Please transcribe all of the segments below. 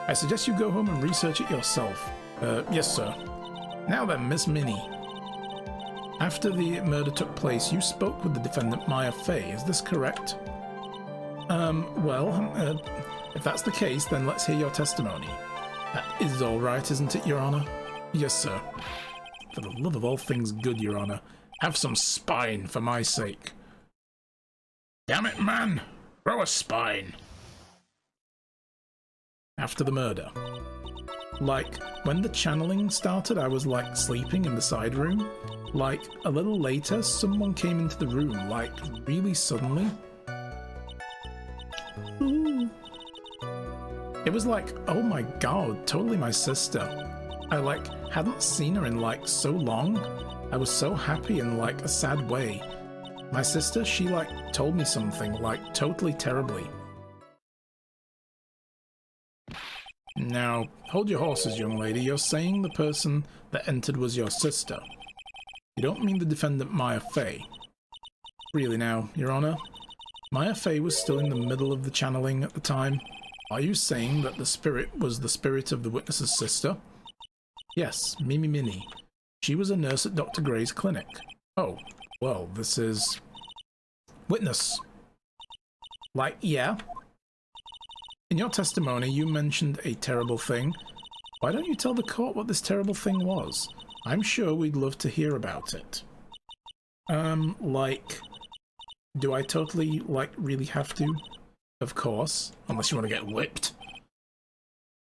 I suggest you go home and research it yourself. Yes, sir. Now then, Miss Minnie. After the murder took place, you spoke with the defendant Maya Fey, is this correct? If that's the case, then let's hear your testimony. That is all right, isn't it, Your Honor? Yes, sir. For the love of all things good, Your Honor, have some spine for my sake. Damn it, man! Throw a spine! After the murder. Like, when the channeling started, I was, like, sleeping in the side room. Like, a little later, someone came into the room, like, really suddenly. Ooh. It was like, oh my god, totally my sister. I, like, hadn't seen her in, like, so long. I was so happy in, like, a sad way. My sister, she, like, told me something, like, totally terribly. Now, hold your horses, young lady. You're saying the person that entered was your sister. You don't mean the defendant Maya Fey. Really now, Your Honor? Maya Fey was still in the middle of the channeling at the time. Are you saying that the spirit was the spirit of the witness's sister? Yes, Mimi Minnie. She was a nurse at Dr. Gray's clinic. Oh, well, this is... Witness. Like, yeah? In your testimony, you mentioned a terrible thing. Why don't you tell the court what this terrible thing was? I'm sure we'd love to hear about it. Like... Do I totally, like, really have to? Of course. Unless you want to get whipped.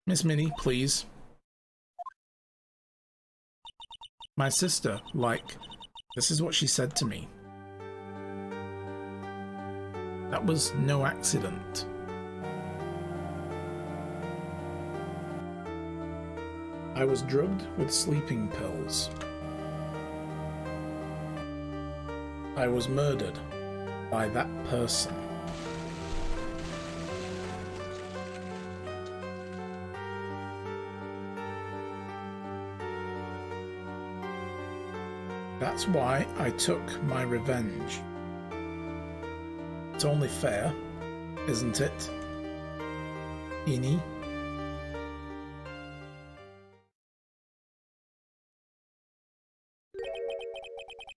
Miss Minnie, please. My sister, like, this is what she said to me. That was no accident. I was drugged with sleeping pills. I was murdered by that person. That's why I took my revenge. It's only fair, isn't it? Innie?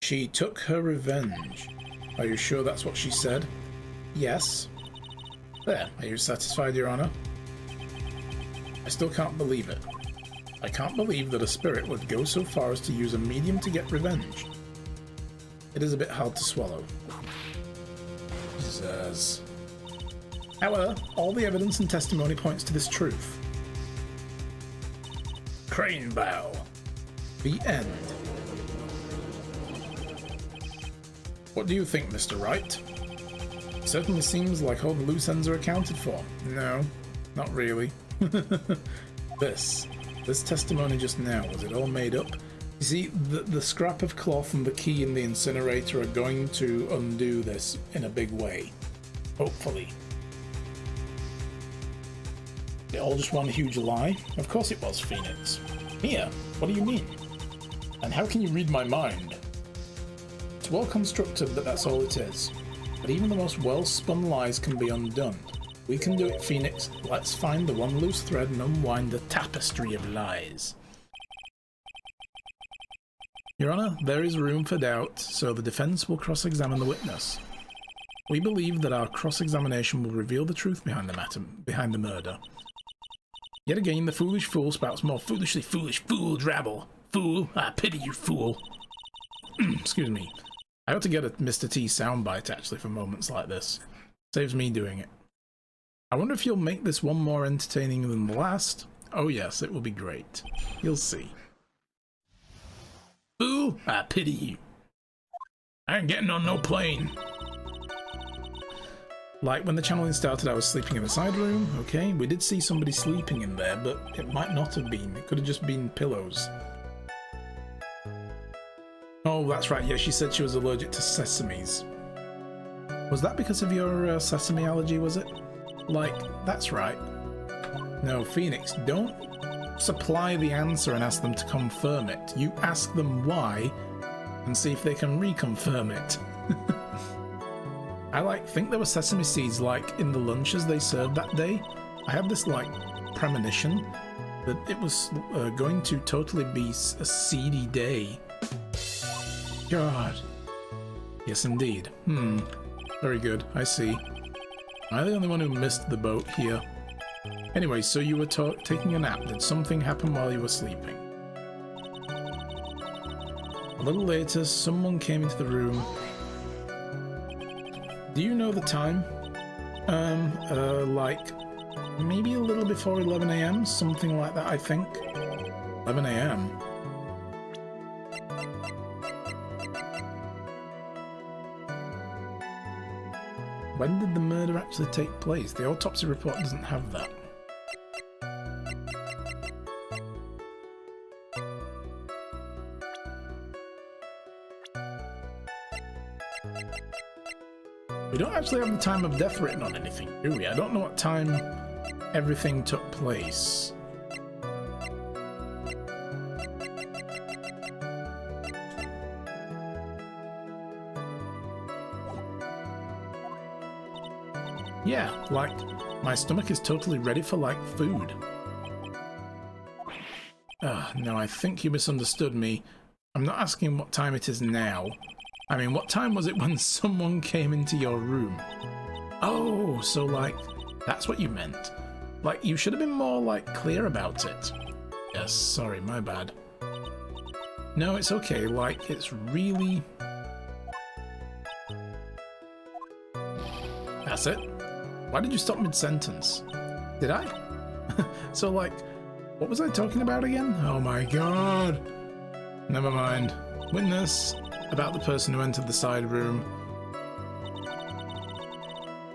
She took her revenge. Are you sure that's what she said? Yes. There, are you satisfied, Your Honor? I still can't believe it. I can't believe that a spirit would go so far as to use a medium to get revenge. It is a bit hard to swallow. Jesus. However, all the evidence and testimony points to this truth. Crane bow. The end. What do you think, Mr. Wright? It certainly seems like all the loose ends are accounted for. No, not really. This testimony just now, was it all made up? You see, the scrap of cloth and the key in the incinerator are going to undo this in a big way. Hopefully. It all just one huge lie? Of course it was, Phoenix. Mia, what do you mean? And how can you read my mind? It's well constructed, but that's all it is. But even the most well-spun lies can be undone. We can do it, Phoenix. Let's find the one loose thread and unwind the tapestry of lies. Your Honor, there is room for doubt, so the defense will cross-examine the witness. We believe that our cross-examination will reveal the truth behind the matter, behind the murder. Yet again, the foolish fool spouts more foolishly foolish fool drabble. Fool, I pity you, fool. Excuse me. I ought to get a Mr. T soundbite, actually, for moments like this. Saves me doing it. I wonder if you'll make this one more entertaining than the last. Oh yes, it will be great. You'll see. Fool, I pity you. I ain't getting on no plane. Like, when the channeling started, I was sleeping in the side room, okay? We did see somebody sleeping in there, but it might not have been. It could have just been pillows. Oh, that's right, yeah, she said she was allergic to sesames. Was that because of your sesame allergy, was it? Like, that's right. No, Phoenix, don't supply the answer and ask them to confirm it. You ask them why, and see if they can reconfirm it. I think there were sesame seeds, like, in the lunches they served that day. I had this, like, premonition that it was going to totally be a seedy day. God. Yes, indeed. Very good. I see. Am I the only one who missed the boat here? Anyway, so you were taking a nap. Did something happen while you were sleeping? A little later, someone came into the room. Do you know the time? Like, maybe a little before 11 AM? Something like that, I think. 11 AM? When did the murder actually take place? The autopsy report doesn't have that. We don't actually have the time of death written on anything, do we? I don't know what time everything took place. Yeah, like, my stomach is totally ready for, like, food. No, I think you misunderstood me. I'm not asking what time it is now. I mean, what time was it when someone came into your room? Oh, so, like, that's what you meant. Like, you should have been more, like, clear about it. Yes, sorry, my bad. No, it's okay, like, it's really... That's it. Why did you stop mid-sentence? Did I? So, like, what was I talking about again? Oh my god. Never mind. Witness about the person who entered the side room.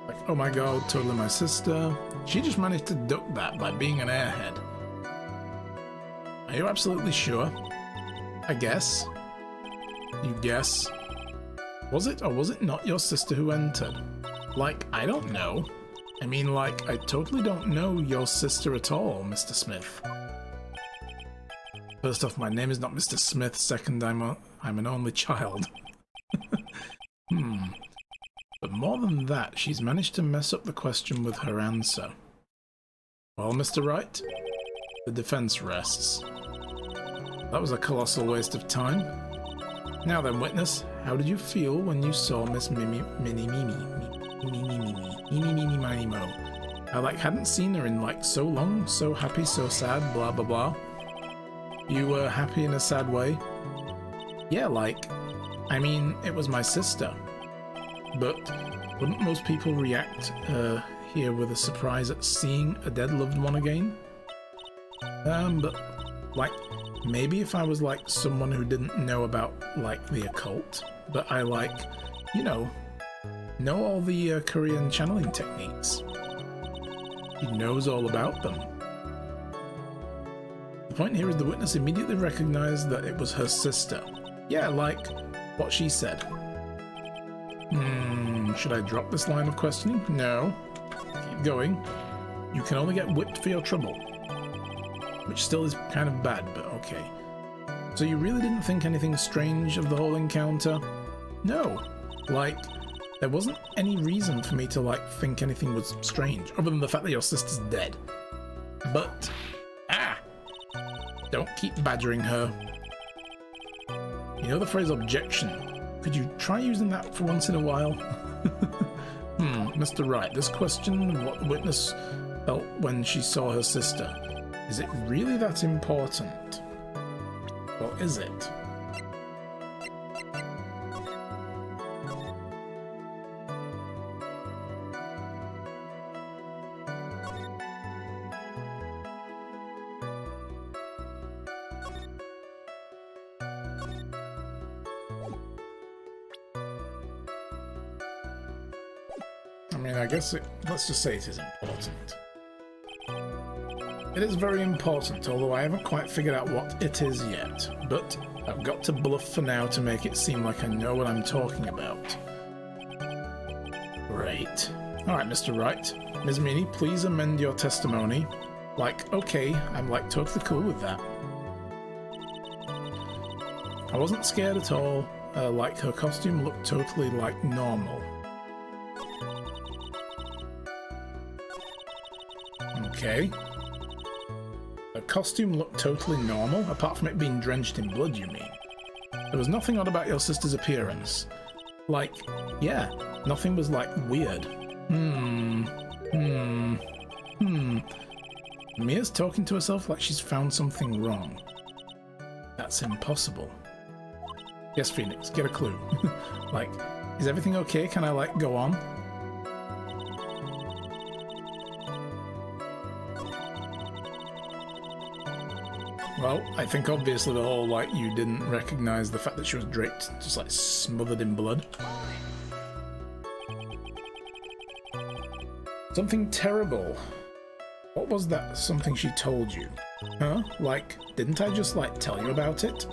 Like, oh my god, totally my sister. She just managed to duck that by being an airhead. Are you absolutely sure? I guess. You guess. Was it or was it not your sister who entered? Like, I don't know. I mean, like, I totally don't know your sister at all, Mr. Smith. First off, my name is not Mr. Smith. Second, I'm an only child. But more than that, she's managed to mess up the question with her answer. Well, Mr. Wright, the defense rests. That was a colossal waste of time. Now then, witness, how did you feel when you saw Miss Mini Mo? I, like, hadn't seen her in, like, so long, so happy, so sad, blah blah blah. You were happy in a sad way? Yeah, like, I mean, it was my sister. But wouldn't most people react here with a surprise at seeing a dead loved one again? But, like, maybe if I was, like, someone who didn't know about, like, the occult, but I, like, you know all the Korean channeling techniques. He knows all about them. The point here is the witness immediately recognized that it was her sister. Yeah, like what she said. Should I drop this line of questioning? No. Keep going. You can only get whipped for your trouble. Which still is kind of bad, but okay. So you really didn't think anything strange of the whole encounter? No. Like, there wasn't any reason for me to, like, think anything was strange, other than the fact that your sister's dead. But, don't keep badgering her. You know the phrase objection? Could you try using that for once in a while? Mr. Wright, this question of what the witness felt when she saw her sister, is it really that important? Or is it? I mean, I guess let's just say it is important. It is very important, although I haven't quite figured out what it is yet. But I've got to bluff for now to make it seem like I know what I'm talking about. Great. Alright, Mr. Wright. Ms. Meany, please amend your testimony. Like, okay, I'm, like, totally cool with that. I wasn't scared at all. Like, her costume looked totally, like, normal. Okay. costume looked totally normal, apart from it being drenched in blood, you mean? There was nothing odd about your sister's appearance. Like, yeah, nothing was, like, weird. Mia's talking to herself like she's found something wrong. That's impossible. Yes, Phoenix, get a clue. Like, is everything okay? Can I, like, go on? Well, I think obviously the whole, like, you didn't recognize the fact that she was draped, just, like, smothered in blood. Something terrible. What was that something she told you? Huh? Like, didn't I just, like, tell you about it?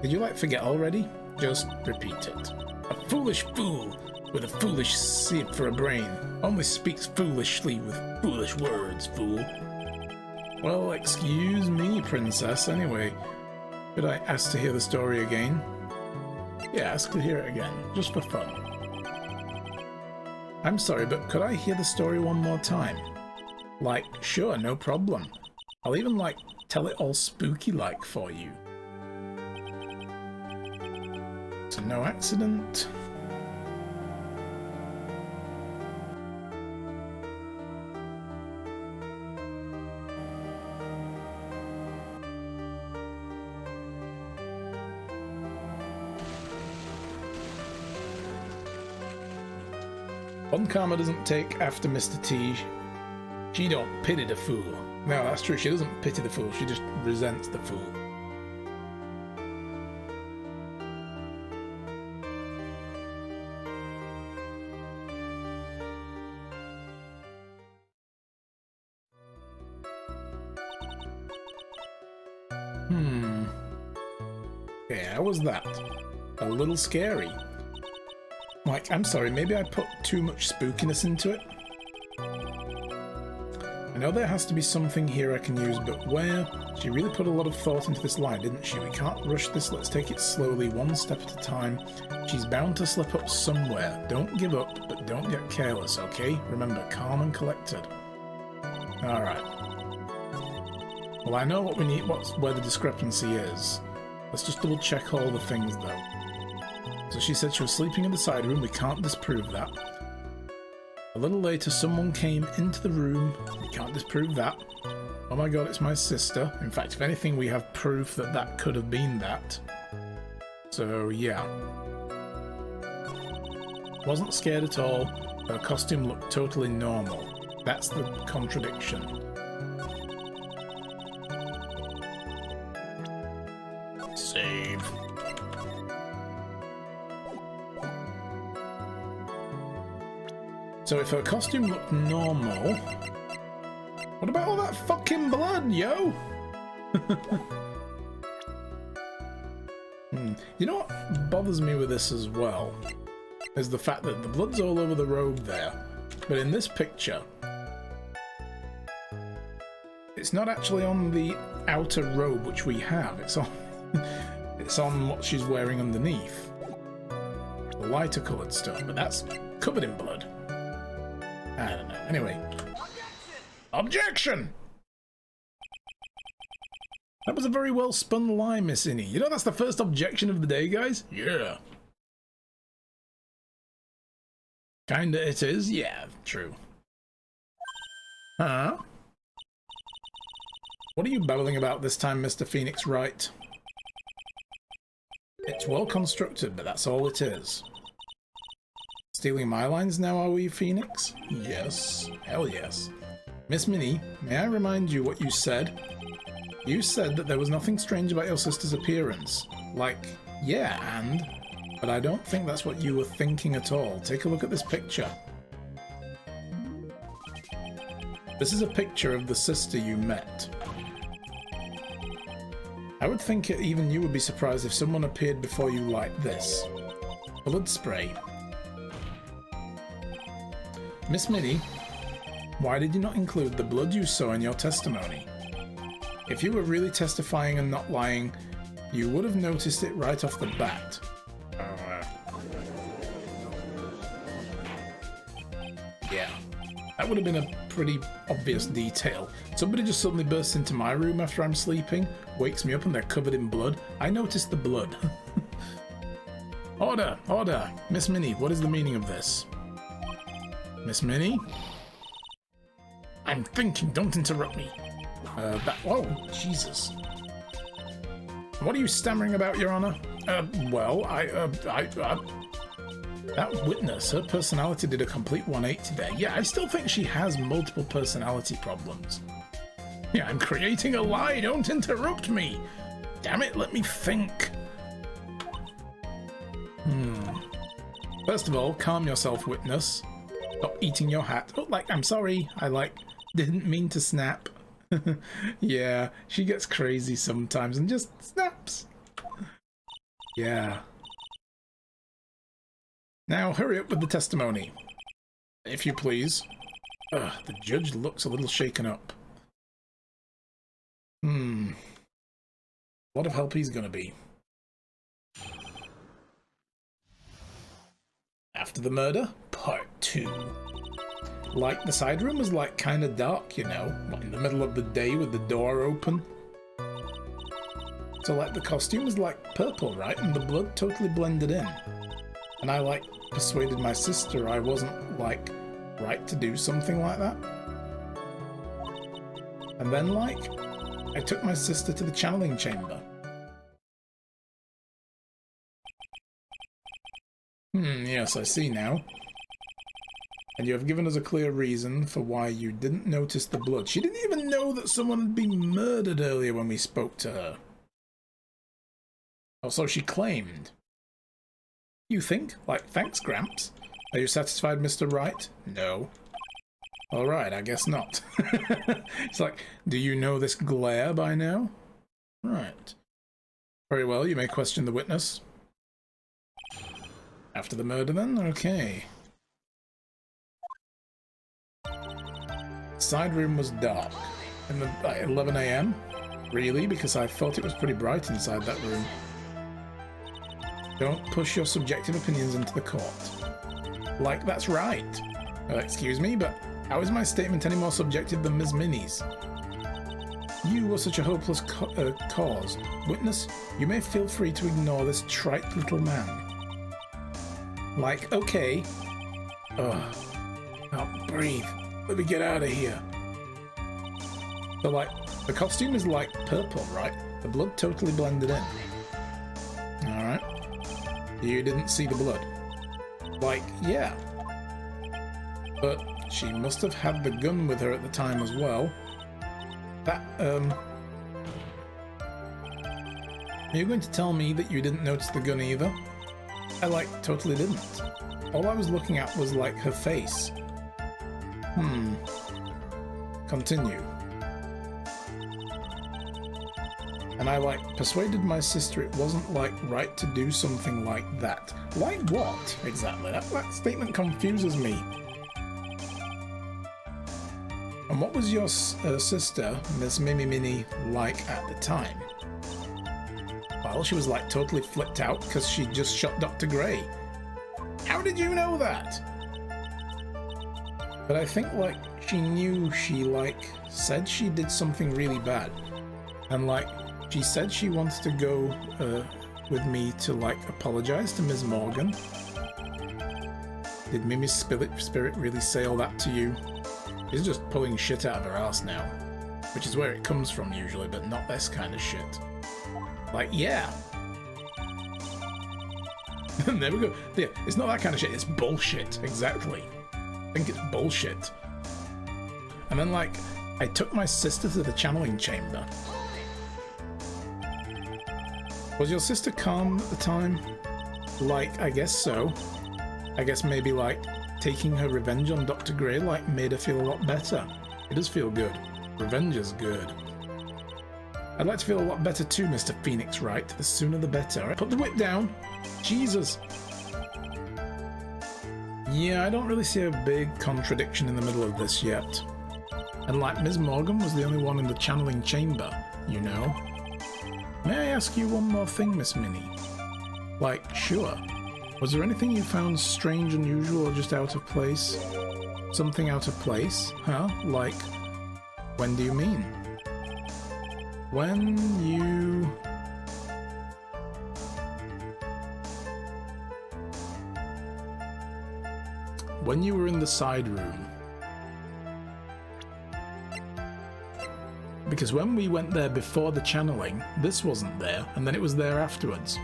Did you, like, forget already? Just repeat it. A foolish fool with a foolish sieve for a brain only speaks foolishly with foolish words, fool. Well, excuse me, princess, anyway. Could I ask to hear the story again? Yeah, ask to hear it again, just for fun. I'm sorry, but could I hear the story one more time? Like, sure, no problem. I'll even, like, tell it all spooky-like for you. So no accident. Bon Karma doesn't take after Mr. T. She don't pity the fool. No, that's true. She doesn't pity the fool. She just resents the fool. Yeah, how was that? A little scary. Like, I'm sorry, maybe I put too much spookiness into it? I know there has to be something here I can use, but where? She really put a lot of thought into this line, didn't she? We can't rush this, let's take it slowly, one step at a time. She's bound to slip up somewhere. Don't give up, but don't get careless, okay? Remember, calm and collected. Alright. Well, I know what we need, where the discrepancy is. Let's just double check all the things, though. So she said she was sleeping in the side room, we can't disprove that. A little later, someone came into the room, we can't disprove that. Oh my god, it's my sister. In fact, if anything, we have proof that that could have been that. So, yeah. Wasn't scared at all, her costume looked totally normal. That's the contradiction. Save. So if her costume looked normal, what about all that fucking blood, yo? You know what bothers me with this as well? Is the fact that the blood's all over the robe there, but in this picture, it's not actually on the outer robe which we have, it's on it's on what she's wearing underneath. The lighter coloured stuff, but that's covered in blood. I don't know. Anyway. Objection! That was a very well spun line, Miss Innie. You know that's the first objection of the day, guys? Yeah. Kinda it is? Yeah, true. Huh? What are you babbling about this time, Mr. Phoenix Wright? It's well constructed, but that's all it is. Stealing my lines now, are we, Phoenix? Yes. Hell yes. Miss Minnie, may I remind you what you said? You said that there was nothing strange about your sister's appearance. Like, yeah, and... But I don't think that's what you were thinking at all. Take a look at this picture. This is a picture of the sister you met. I would think even you would be surprised if someone appeared before you like this. Blood spray. Miss Minnie, why did you not include the blood you saw in your testimony? If you were really testifying and not lying, you would have noticed it right off the bat. Yeah. That would have been a pretty obvious detail. Somebody just suddenly bursts into my room after I'm sleeping, wakes me up and they're covered in blood. I noticed the blood. Order! Order! Miss Minnie, what is the meaning of this? Miss Minnie? I'm thinking, don't interrupt me. Whoa, Jesus. What are you stammering about, Your Honor? Well, that witness, her personality did a complete 180 there. Yeah, I still think she has multiple personality problems. Yeah, I'm creating a lie, don't interrupt me! Damn it, let me think. First of all, calm yourself, witness. Stop eating your hat. Oh, I'm sorry, didn't mean to snap. Yeah, she gets crazy sometimes and just snaps. Yeah. Now hurry up with the testimony, if you please. The judge looks a little shaken up. A lot of help he's gonna be. After the murder, part 2. The side room was kind of dark, you know, in the middle of the day with the door open. So the costume was purple, right? And the blood totally blended in. And I persuaded my sister I wasn't right to do something like that. And then I took my sister to the channeling chamber. Yes, I see now. And you have given us a clear reason for why you didn't notice the blood. She didn't even know that someone had been murdered earlier when we spoke to her. Or so she claimed. You think? Thanks, Gramps. Are you satisfied, Mr. Wright? No. Alright, I guess not. It's do you know this glare by now? Right. Very well, you may question the witness. After the murder, then? Okay. Side room was dark. In the 11 AM? Really? Because I thought it was pretty bright inside that room. Don't push your subjective opinions into the court. That's right. Excuse me, but how is my statement any more subjective than Ms. Minnie's? You were such a hopeless cause. Witness, you may feel free to ignore this trite little man. Okay. Ugh. Now breathe. Let me get out of here. So, the costume is purple, right? The blood totally blended in. Alright. You didn't see the blood. Yeah. But she must have had the gun with her at the time as well. Are you going to tell me that you didn't notice the gun either? I, totally didn't. All I was looking at was, her face. Continue. And I, persuaded my sister it wasn't, right to do something like that. What? Exactly. That statement confuses me. And what was your sister, Miss Minnie, at the time? Well, she was, totally flipped out because she just shot Dr. Gray. How did you know that? But I think, she knew she, said she did something really bad. And, she said she wants to go with me to, apologize to Ms. Morgan. Did Mimi's spirit really say all that to you? She's just pulling shit out of her ass now. Which is where it comes from usually, but not this kind of shit. Yeah. There we go. Yeah, it's not that kind of shit, it's bullshit. Exactly. I think it's bullshit. And then, I took my sister to the channeling chamber. Was your sister calm at the time? I guess so. I guess maybe, taking her revenge on Dr. Gray, made her feel a lot better. It does feel good. Revenge is good. I'd like to feel a lot better too, Mr. Phoenix Wright. The sooner the better. Put the whip down. Jesus. Yeah, I don't really see a big contradiction in the middle of this yet. And Ms. Morgan was the only one in the channeling chamber, you know. May I ask you one more thing, Miss Minnie? Sure. Was there anything you found strange, unusual, or just out of place? Something out of place? Huh? Like, when do you mean? When you... When you were in the side room. Because when we went there before the channeling, this wasn't there, and then it was there afterwards.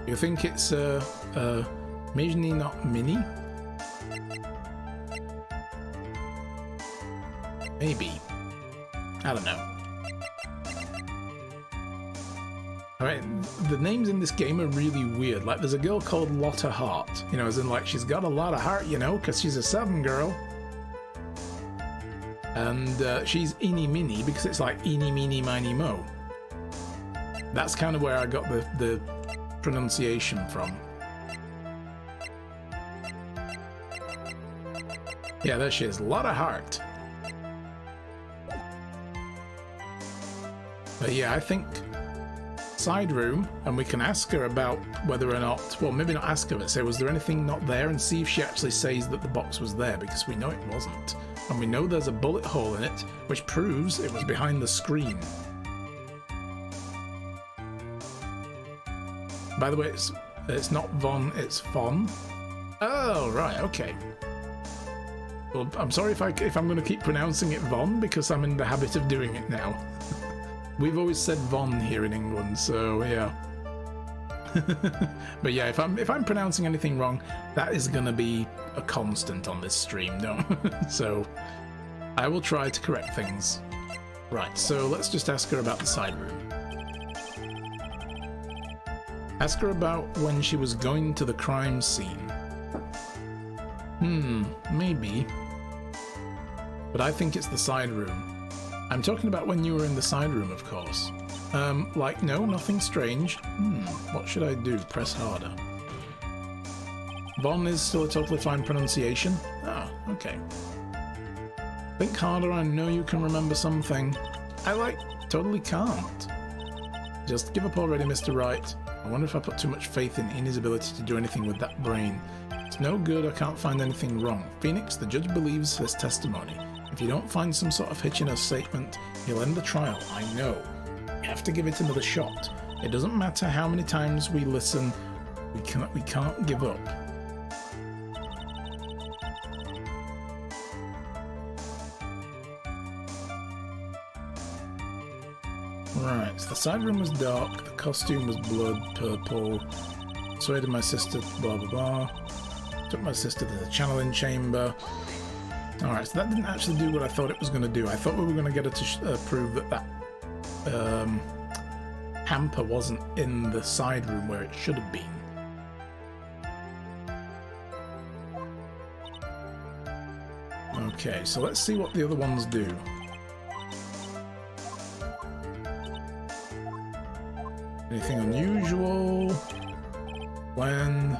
You think it's Mijni, not Mini? Maybe. I don't know. Alright, the names in this game are really weird. Like, there's a girl called Lotta Heart. You know, as in, like, she's got a lot of heart, you know, because she's a 7 girl. And she's Eeny Mini because it's like Eeny Meeny Miny Mo. That's kind of where I got the pronunciation from. Yeah, there she is. Lotta Heart. But yeah, I think side room, and we can ask her about whether or not, well, maybe not ask her, but say, was there anything not there, and see if she actually says that the box was there, because we know it wasn't. And we know there's a bullet hole in it, which proves it was behind the screen. By the way, it's not Von, it's Fon. Oh, right, okay. Well, I'm sorry if I'm going to keep pronouncing it Von, because I'm in the habit of doing it now. We've always said Von here in England, so yeah. But yeah, if I'm pronouncing anything wrong, that is going to be a constant on this stream, no? So I will try to correct things. Right, so let's just ask her about the side room. Ask her about when she was going to the crime scene. Maybe. But I think it's the side room. I'm talking about when you were in the side room, of course. Like, no, nothing strange. What should I do? Press harder. Von is still a totally fine pronunciation. Ah, okay. Think harder, I know you can remember something. I, totally can't. Just give up already, Mr. Wright. I wonder if I put too much faith in his ability to do anything with that brain. It's no good, I can't find anything wrong. Phoenix, the judge believes his testimony. If you don't find some sort of hitch in her statement, he'll end the trial, I know. You have to give it another shot. It doesn't matter how many times we listen, we can't give up. Right, so the side room was dark, the costume was blood, purple, persuaded my sister, blah blah blah, took my sister to the channeling chamber. Alright, so that didn't actually do what I thought it was going to do. I thought we were going to get her to prove that hamper wasn't in the side room where it should have been. Okay, so let's see what the other ones do. Anything unusual? When...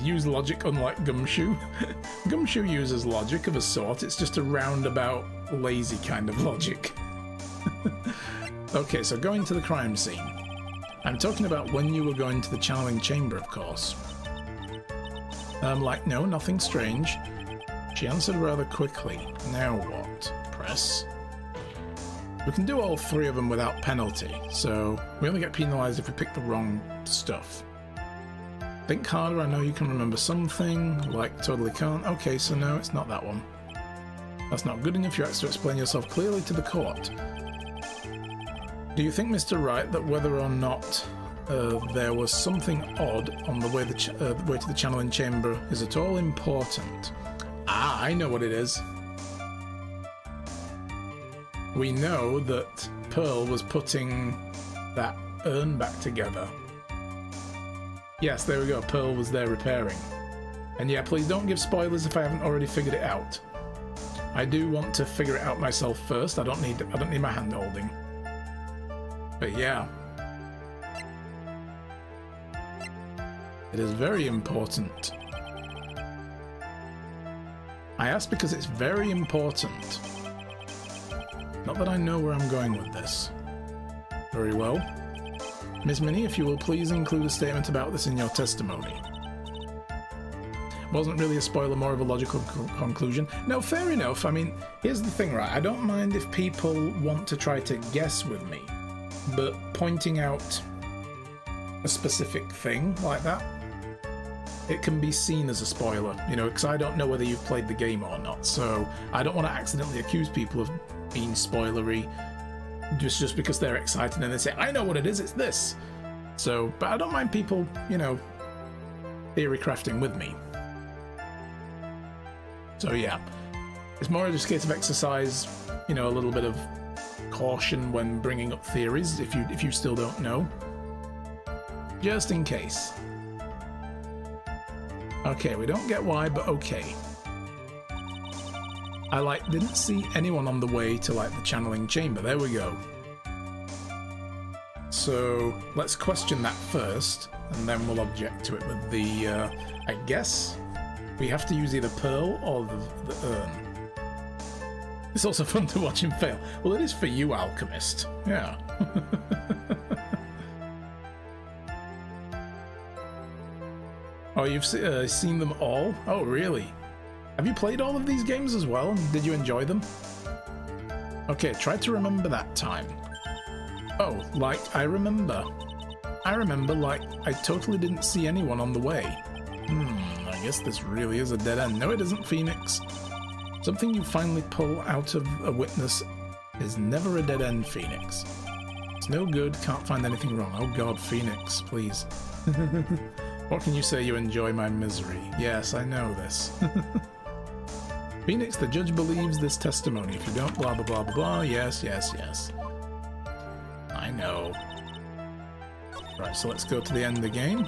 Use logic unlike Gumshoe. Gumshoe uses logic of a sort, it's just a roundabout, lazy kind of logic. Okay, so going to the crime scene. I'm talking about when you were going to the channeling chamber, of course. Like, no, nothing strange. She answered rather quickly. Now what? Press. We can do all three of them without penalty, so we only get penalised if we pick the wrong stuff. Think harder, I know you can remember something, like totally can't. Okay, so no, it's not that one. That's not good enough, you have to explain yourself clearly to the court. Do you think, Mr. Wright, that whether or not there was something odd on the way to the channeling chamber is at all important? Ah, I know what it is. We know that Pearl was putting that urn back together. Yes, there we go, Pearl was there repairing. And yeah, please don't give spoilers if I haven't already figured it out. I do want to figure it out myself first, I don't need my hand holding. But yeah. It is very important. I ask because it's very important. Not that I know where I'm going with this. Very well. Miss Minnie, if you will please include a statement about this in your testimony. Wasn't really a spoiler, more of a logical conclusion. No, fair enough. I mean, here's the thing, right? I don't mind if people want to try to guess with me, but pointing out a specific thing like that, it can be seen as a spoiler, you know, because I don't know whether you've played the game or not, so I don't want to accidentally accuse people of being spoilery just because they're excited and they say, I know what it is, it's this. So, but I don't mind people, you know, theory crafting with me. So yeah, it's more just a case of exercise, you know, a little bit of caution when bringing up theories if you still don't know, just in case. Okay, we don't get why, but okay. I didn't see anyone on the way to the channeling chamber. There we go. So let's question that first, and then we'll object to it with the. I guess we have to use either Pearl or the urn. It's also fun to watch him fail. Well, it is for you, Alchemist. Yeah. Oh, you've seen them all? Oh, really? Have you played all of these games as well? Did you enjoy them? Okay, try to remember that time. Oh, I remember, I totally didn't see anyone on the way. I guess this really is a dead end. No, it isn't, Phoenix. Something you finally pull out of a witness is never a dead end, Phoenix. It's no good, can't find anything wrong. Oh god, Phoenix, please. What can you say? You enjoy my misery? Yes, I know this. Phoenix, the judge believes this testimony. If you don't, blah, blah, blah, blah, blah. Yes, yes, yes. I know. Right, so let's go to the end of the game.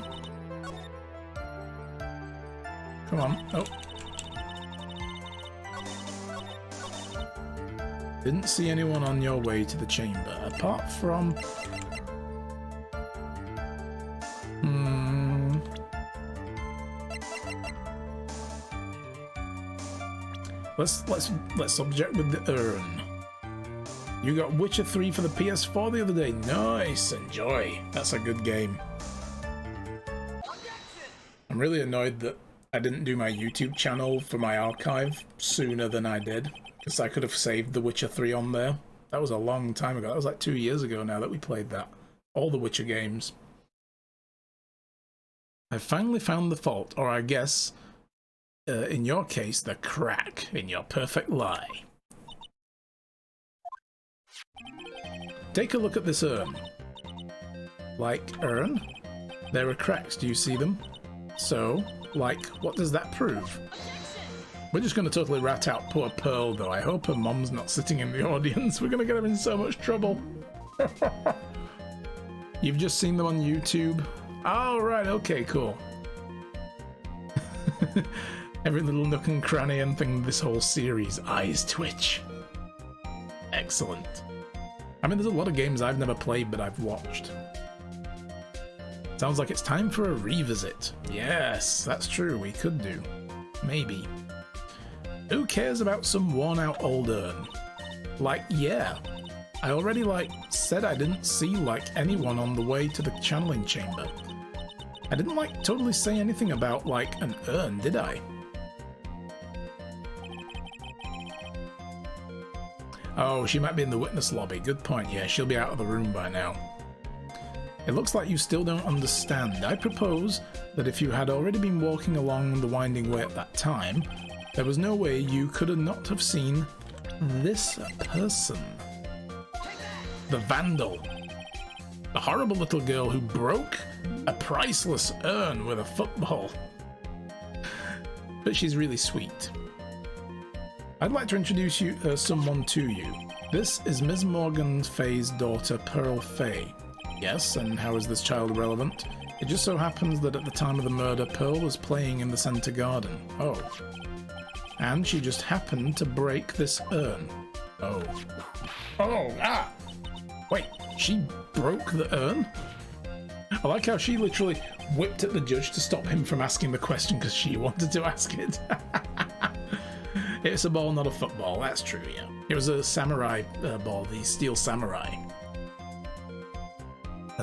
Come on. Oh. Didn't see anyone on your way to the chamber, apart from... Let's object with the urn. You got Witcher 3 for the PS4 the other day. Nice, enjoy. That's a good game. I'm really annoyed that I didn't do my YouTube channel for my archive sooner than I did, because I could have saved the Witcher 3 on there. That was a long time ago. That was like 2 years ago now that we played that. All the Witcher games. I finally found the fault, or I guess, in your case, the crack in your perfect lie. Take a look at this urn. Urn? There are cracks, do you see them? So, what does that prove? We're just going to totally rat out poor Pearl, though. I hope her mom's not sitting in the audience. We're going to get her in so much trouble. You've just seen them on YouTube? Oh, right, okay, cool. Every little nook and cranny and thing of this whole series. Eyes twitch. Excellent. I mean, there's a lot of games I've never played, but I've watched. Sounds like it's time for a revisit. Yes, that's true, we could do. Maybe. Who cares about some worn-out old urn? Yeah. I already, said I didn't see, anyone on the way to the channeling chamber. I didn't, totally say anything about, an urn, did I? Oh, she might be in the witness lobby. Good point. Yeah, she'll be out of the room by now. It looks like you still don't understand. I propose that if you had already been walking along the winding way at that time, there was no way you could not have seen this person. The vandal. The horrible little girl who broke a priceless urn with a football. But she's really sweet. I'd like to introduce someone to you. This is Ms. Morgan Fay's daughter, Pearl Fay. Yes, and how is this child relevant? It just so happens that at the time of the murder, Pearl was playing in the center garden. Oh. And she just happened to break this urn. Oh. Oh, ah! Wait, she broke the urn? I like how she literally whipped at the judge to stop him from asking the question because she wanted to ask it. It's a ball, not a football. That's true, yeah. It was a samurai ball, the steel samurai.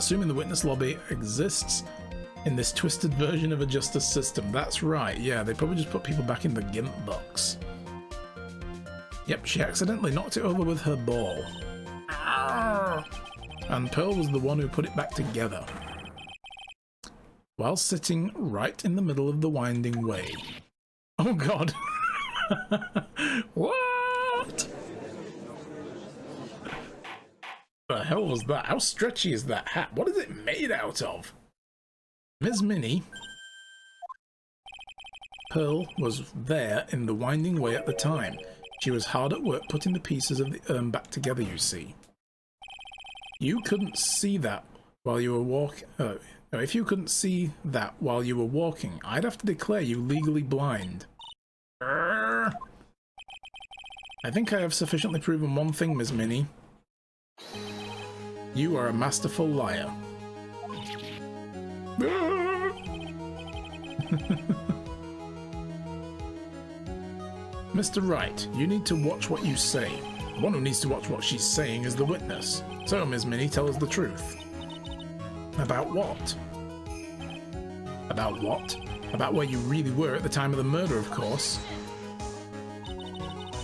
Assuming the witness lobby exists in this twisted version of a justice system. That's right, yeah, they probably just put people back in the GIMP box. Yep, she accidentally knocked it over with her ball. And Pearl was the one who put it back together, while sitting right in the middle of the winding way. Oh god. What? The hell was that? How stretchy is that hat? What is it made out of? Ms. Minnie. Pearl was there in the winding way at the time. She was hard at work putting the pieces of the urn back together, you see. You couldn't see that while you were walking. If you couldn't see that while you were walking, I'd have to declare you legally blind. I think I have sufficiently proven one thing, Ms. Minnie. You are a masterful liar. Mr. Wright, you need to watch what you say. The one who needs to watch what she's saying is the witness. So, Ms. Minnie, tell us the truth. About what? About what? About where you really were at the time of the murder, of course.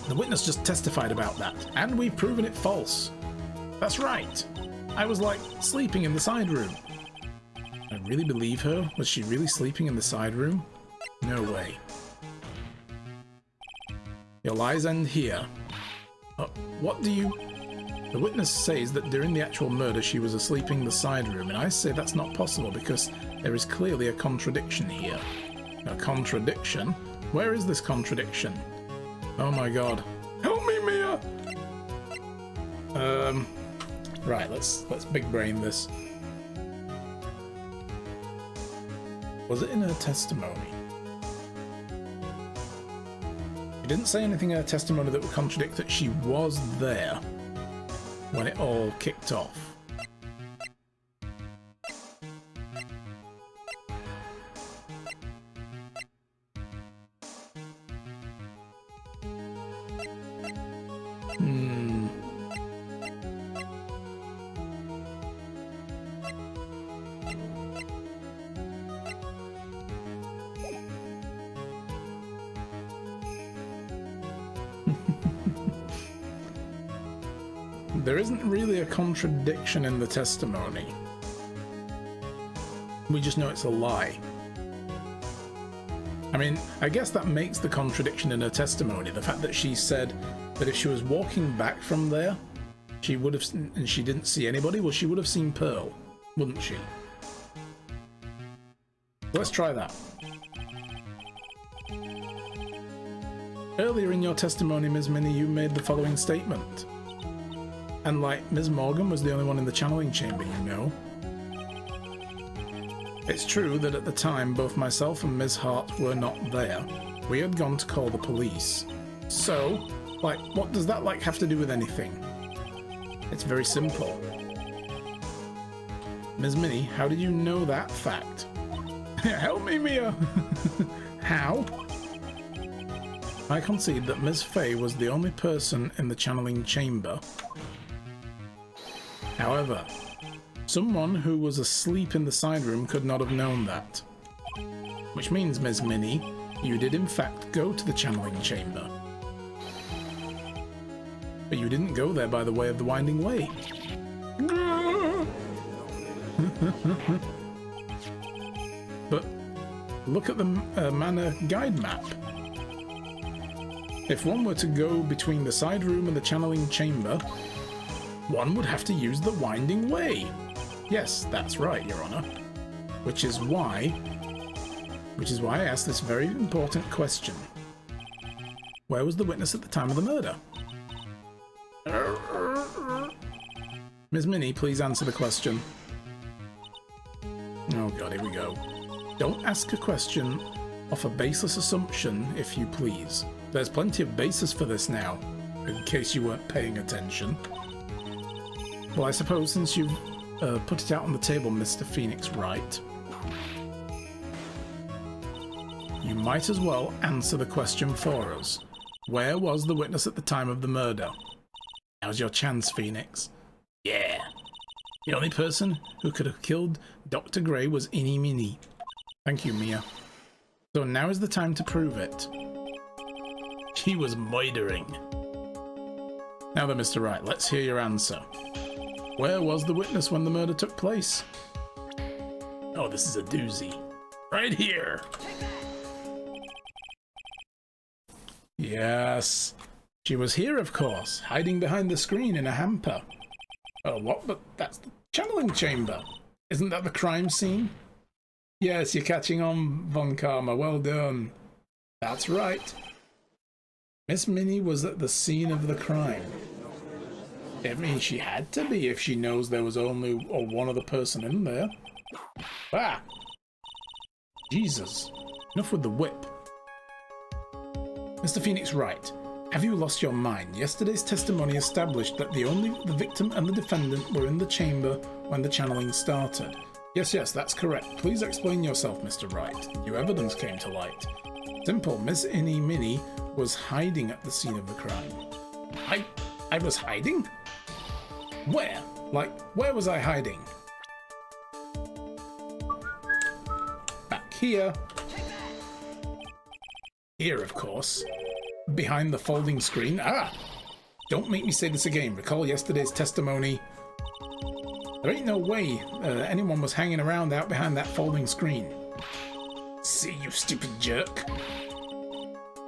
The witness just testified about that, and we've proven it false. That's right. I was, like, sleeping in the side room. I really believe her? Was she really sleeping in the side room? No way. Your lies end here. What do you... The witness says that during the actual murder she was asleep in the side room, and I say that's not possible because there is clearly a contradiction here. A contradiction? Where is this contradiction? Oh my god. Help me, Mia! Right, let's big brain this. Was it in her testimony? She didn't say anything in her testimony that would contradict that she was there when it all kicked off. There isn't really a contradiction in the testimony. We just know it's a lie. I mean, I guess that makes the contradiction in her testimony. The fact that she said that if she was walking back from there, she would have, and she didn't see anybody, well, she would have seen Pearl, wouldn't she? Let's try that. Earlier in your testimony, Ms. Minnie, you made the following statement. And like, Ms. Morgan was the only one in the channeling chamber, you know. It's true that at the time, both myself and Ms. Hart were not there. We had gone to call the police. So, like, what does that, like, have to do with anything? It's very simple. Ms. Minnie, how did you know that fact? Help me, Mia! How? I concede that Ms. Fay was the only person in the channeling chamber. However, someone who was asleep in the side room could not have known that. Which means, Ms. Minnie, you did in fact go to the channeling chamber. But you didn't go there by the way of the winding way. But look at the manor guide map. If one were to go between the side room and the channeling chamber, one would have to use the winding way. Yes, that's right, Your Honor. Which is why I asked this very important question. Where was the witness at the time of the murder? Ms. Minnie, please answer the question. Oh god, here we go. Don't ask a question off a baseless assumption, if you please. There's plenty of basis for this now, in case you weren't paying attention. Well, I suppose since you've put it out on the table, Mr. Phoenix Wright, you might as well answer the question for us. Where was the witness at the time of the murder? Now's your chance, Phoenix. Yeah. The only person who could have killed Dr. Gray was Innie Minnie. Thank you, Mia. So now is the time to prove it. He was murdering. Now then, Mr. Wright, let's hear your answer. Where was the witness when the murder took place? Oh, this is a doozy. Right here. Yes. She was here, of course, hiding behind the screen in a hamper. Oh, what? But that's the channeling chamber. Isn't that the crime scene? Yes, you're catching on, Von Karma. Well done. That's right. Miss Minnie was at the scene of the crime. I mean, she had to be if she knows there was only one other person in there. Ah! Jesus. Enough with the whip. Mr. Phoenix Wright, have you lost your mind? Yesterday's testimony established that only the victim and the defendant were in the chamber when the channeling started. Yes, that's correct. Please explain yourself, Mr. Wright. New evidence came to light. Simple. Miss Innie Minnie was hiding at the scene of the crime. I was hiding? Where? Like, where was I hiding? Back here. Here, of course. Behind the folding screen. Ah! Don't make me say this again. Recall yesterday's testimony. There ain't no way anyone was hanging around out behind that folding screen. See, you stupid jerk.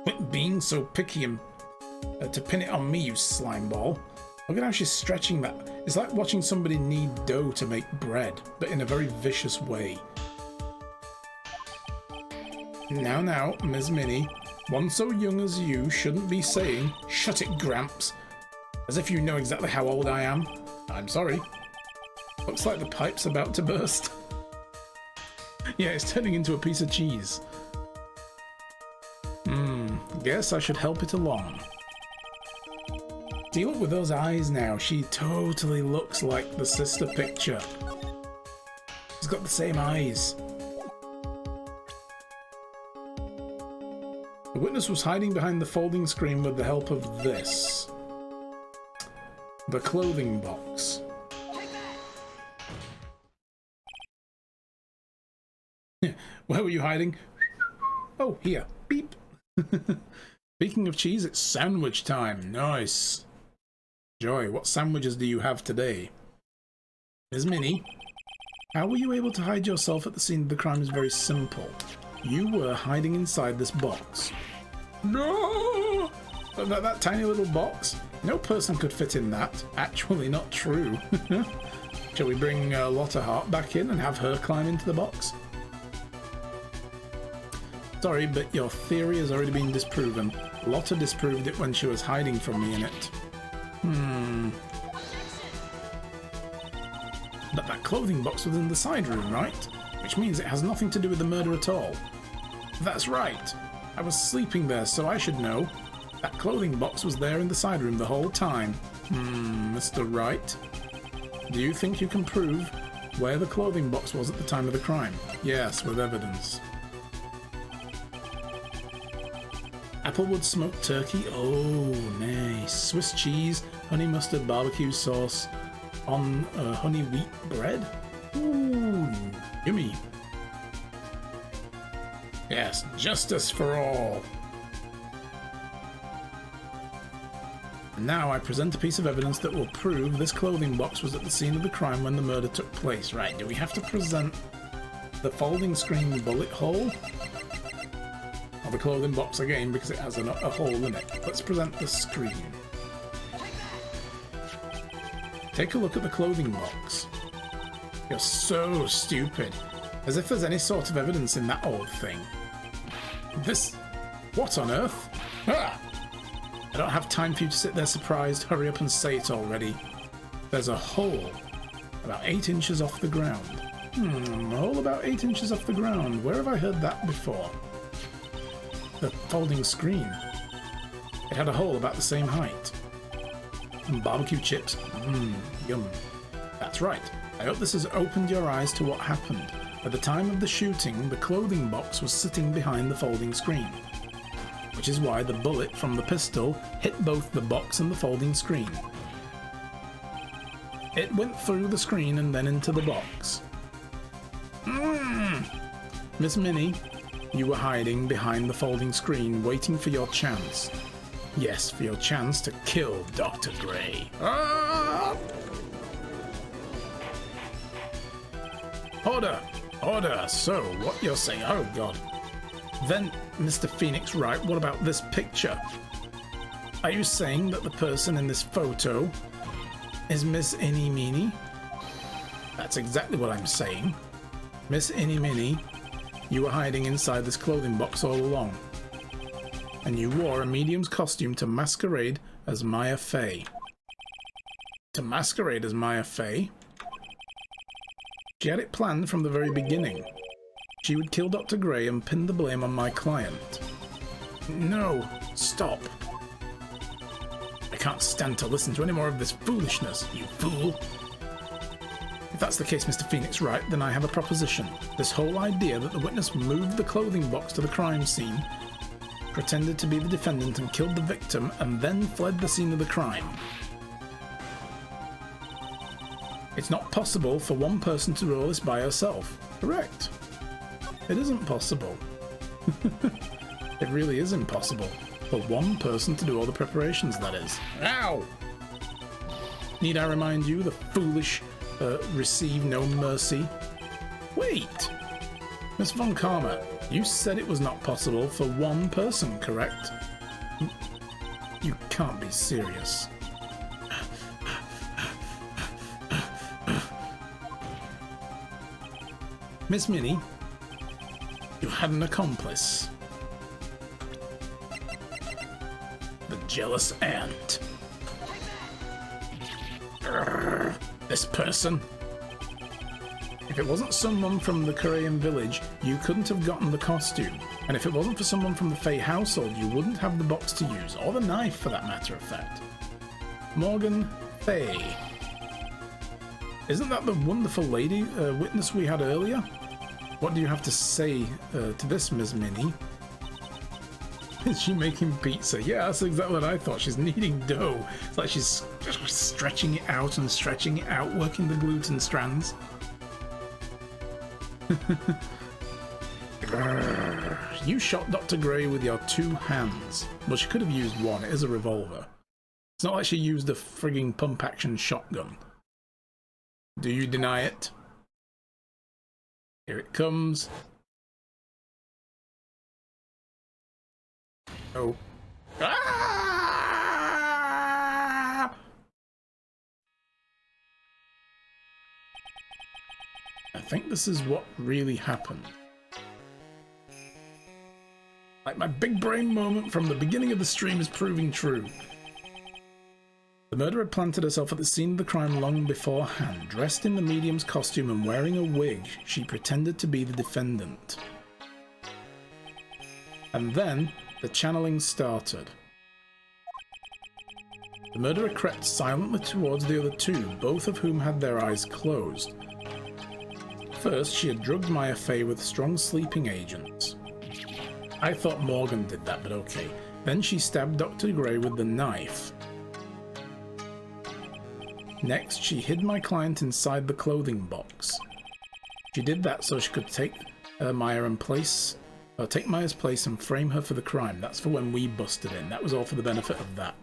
Quit being so picky and to pin it on me, you slime ball. Look at how she's stretching that. It's like watching somebody knead dough to make bread, but in a very vicious way. Now, Ms. Minnie, one so young as you shouldn't be saying, "Shut it, Gramps," as if you know exactly how old I am. I'm sorry. Looks like the pipe's about to burst. Yeah, it's turning into a piece of cheese. Guess I should help it along. See, look with those eyes now. She totally looks like the sister picture. She's got the same eyes. The witness was hiding behind the folding screen with the help of this. The clothing box. Where were you hiding? Oh, here. Beep. Speaking of cheese, it's sandwich time. Nice. Joy, what sandwiches do you have today? Ms. Minnie, how were you able to hide yourself at the scene of the crime is very simple. You were hiding inside this box. No! That tiny little box? No person could fit in that. Actually, not true. Shall we bring Lotta Hart back in and have her climb into the box? Sorry, but your theory has already been disproven. Lotta disproved it when she was hiding from me in it. But that clothing box was in the side room, right? Which means it has nothing to do with the murder at all. That's right. I was sleeping there, so I should know. That clothing box was there in the side room the whole time. Mr. Wright, do you think you can prove where the clothing box was at the time of the crime? Yes, with evidence. Applewood smoked turkey. Oh, nice. Swiss cheese, honey mustard barbecue sauce on honey wheat bread. Ooh, yummy. Yes, justice for all. Now I present a piece of evidence that will prove this clothing box was at the scene of the crime when the murder took place. Right, do we have to present the folding screen bullet hole? Or the clothing box again because it has a hole in it. Let's present the screen. Take a look at the clothing box. You're so stupid. As if there's any sort of evidence in that old thing. This... What on earth? Ah! I don't have time for you to sit there surprised. Hurry up and say it already. There's a hole about 8 inches off the ground. A hole about 8 inches off the ground. Where have I heard that before? The folding screen. It had a hole about the same height. And barbecue chips. Yum. That's right. I hope this has opened your eyes to what happened. At the time of the shooting, the clothing box was sitting behind the folding screen, which is why the bullet from the pistol hit both the box and the folding screen. It went through the screen and then into the box. Miss Minnie, you were hiding behind the folding screen, waiting for your chance. Yes, for your chance to kill Dr. Gray. Ah! Order! Order! So, what you're saying? Oh, God. Then, Mr. Phoenix Wright, what about this picture? Are you saying that the person in this photo is Miss Innie Meenie? That's exactly what I'm saying. Miss Innie Meenie, you were hiding inside this clothing box all along. And you wore a medium's costume to masquerade as Maya Fey. To masquerade as Maya Fey? She had it planned from the very beginning. She would kill Dr. Gray and pin the blame on my client. No, stop. I can't stand to listen to any more of this foolishness, you fool. If that's the case, Mr. Phoenix Wright, then I have a proposition. This whole idea that the witness moved the clothing box to the crime scene, pretended to be the defendant and killed the victim, and then fled the scene of the crime. It's not possible for one person to do all this by herself. Correct. It isn't possible. It really is impossible for one person to do all the preparations, that is. Ow! Need I remind you, the foolish receive no mercy? Wait! Miss Von Karma, you said it was not possible for one person, correct? You can't be serious. Miss Minnie, you had an accomplice. The jealous ant. This person. If it wasn't someone from the Korean village, you couldn't have gotten the costume. And if it wasn't for someone from the Fey household, you wouldn't have the box to use, or the knife for that matter of fact. Morgan Fey. Isn't that the wonderful lady witness we had earlier? What do you have to say to this, Ms. Minnie? Is she making pizza? Yeah, that's exactly what I thought. She's kneading dough. It's like she's stretching it out and stretching it out, working the gluten strands. You shot Dr. Gray with your 2 hands. Well, she could have used one. It is a revolver. It's not like she used a frigging pump-action shotgun. Do you deny it? Here it comes. Oh. Ah! I think this is what really happened. Like my big brain moment from the beginning of the stream is proving true. The murderer planted herself at the scene of the crime long beforehand. Dressed in the medium's costume and wearing a wig, she pretended to be the defendant. And then, the channeling started. The murderer crept silently towards the other 2, both of whom had their eyes closed. First, she had drugged Maya Fey with strong sleeping agents. I thought Morgan did that, but okay. Then she stabbed Dr. Gray with the knife. Next, she hid my client inside the clothing box. She did that so she could take Maya and take Maya's place and frame her for the crime. That's for when we busted in. That was all for the benefit of that.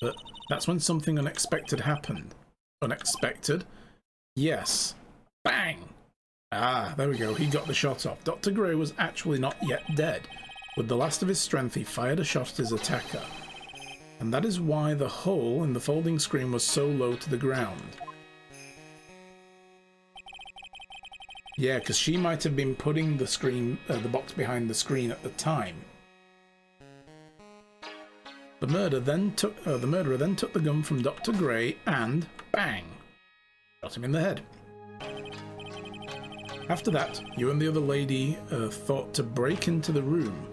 But that's when something unexpected happened. Unexpected? Yes. Bang! Ah, there we go. He got the shot off. Dr. Gray was actually not yet dead. With the last of his strength, he fired a shot at his attacker. And that is why the hole in the folding screen was so low to the ground. Yeah, because she might have been putting the screen, the box behind the screen at the time. The murderer then took the gun from Dr. Gray and bang, shot him in the head. After that, you and the other lady thought to break into the room.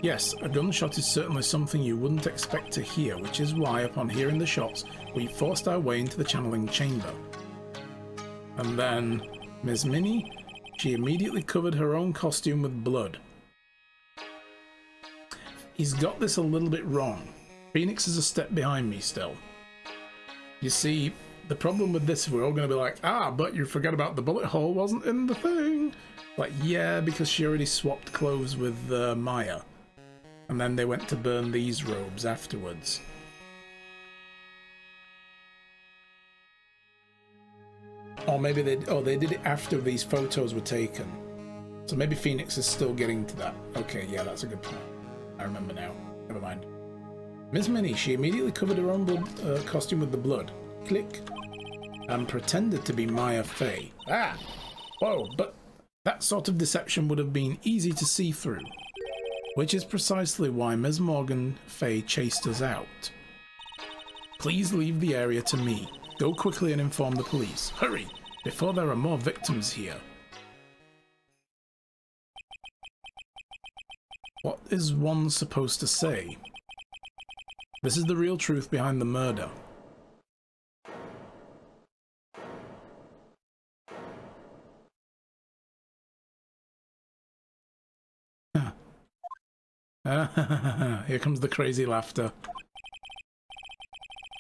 Yes, a gunshot is certainly something you wouldn't expect to hear, which is why, upon hearing the shots, we forced our way into the channeling chamber. And then, Ms. Minnie, she immediately covered her own costume with blood. He's got this a little bit wrong. Phoenix is a step behind me still. You see, the problem with this, we're all going to be like, ah, but you forgot about the bullet hole wasn't in the thing. Like, yeah, because she already swapped clothes with Maya. And then they went to burn these robes afterwards. Or maybe they did it after these photos were taken. So maybe Phoenix is still getting to that. Okay, yeah, that's a good point. I remember now. Never mind. Miss Minnie, she immediately covered her own blood, costume with the blood. Click. And pretended to be Maya Fey. Ah! Whoa, but that sort of deception would have been easy to see through. Which is precisely why Ms. Morgan Fey chased us out. Please leave the area to me. Go quickly and inform the police. Hurry, before there are more victims here. What is one supposed to say? This is the real truth behind the murder. Here comes the crazy laughter.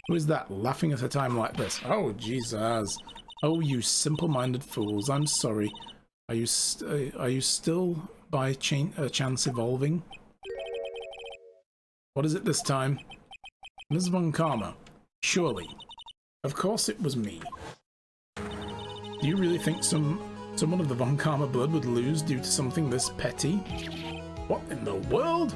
Who is that laughing at a time like this? Oh, Jesus. Oh, you simple-minded fools. I'm sorry. Are you still by chance evolving? What is it this time? Ms. Von Karma. Surely. Of course it was me. Do you really think someone of the Von Karma blood would lose due to something this petty? What in the world?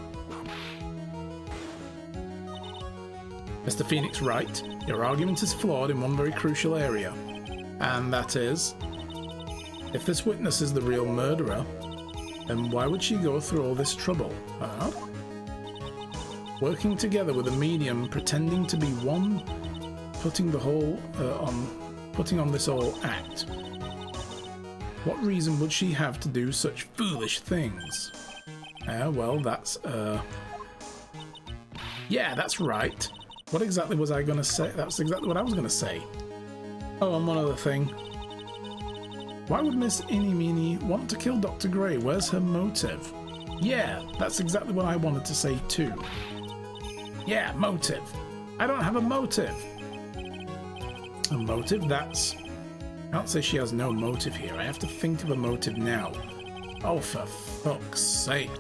Mr. Phoenix Wright, your argument is flawed in one very crucial area. And that is, if this witness is the real murderer, then why would she go through all this trouble? Huh? Working together with a medium, pretending to be one, putting on this whole act. What reason would she have to do such foolish things? Well, that's, yeah, that's right. What exactly was I going to say? That's exactly what I was going to say. Oh, and one other thing. Why would Miss Inimini want to kill Dr. Gray? Where's her motive? Yeah, that's exactly what I wanted to say too. Yeah, motive. I don't have a motive. A motive? That's... I can't say she has no motive here. I have to think of a motive now. Oh, for fuck's sake.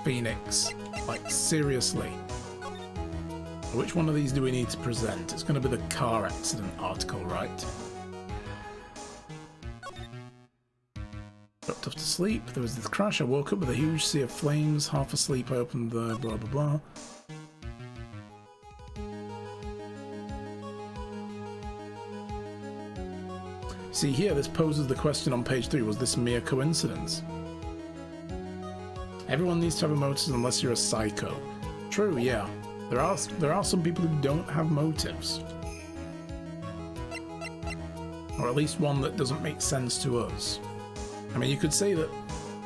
Phoenix. Like, seriously. Which one of these do we need to present? It's going to be the car accident article, right? Dropped off to sleep. There was this crash. I woke up with a huge sea of flames. Half asleep, I opened the blah blah blah. See here, this poses the question on page 3. Was this mere coincidence? Everyone needs to have a motive unless you're a psycho. True, yeah. There are some people who don't have motives. Or at least one that doesn't make sense to us. I mean, you could say that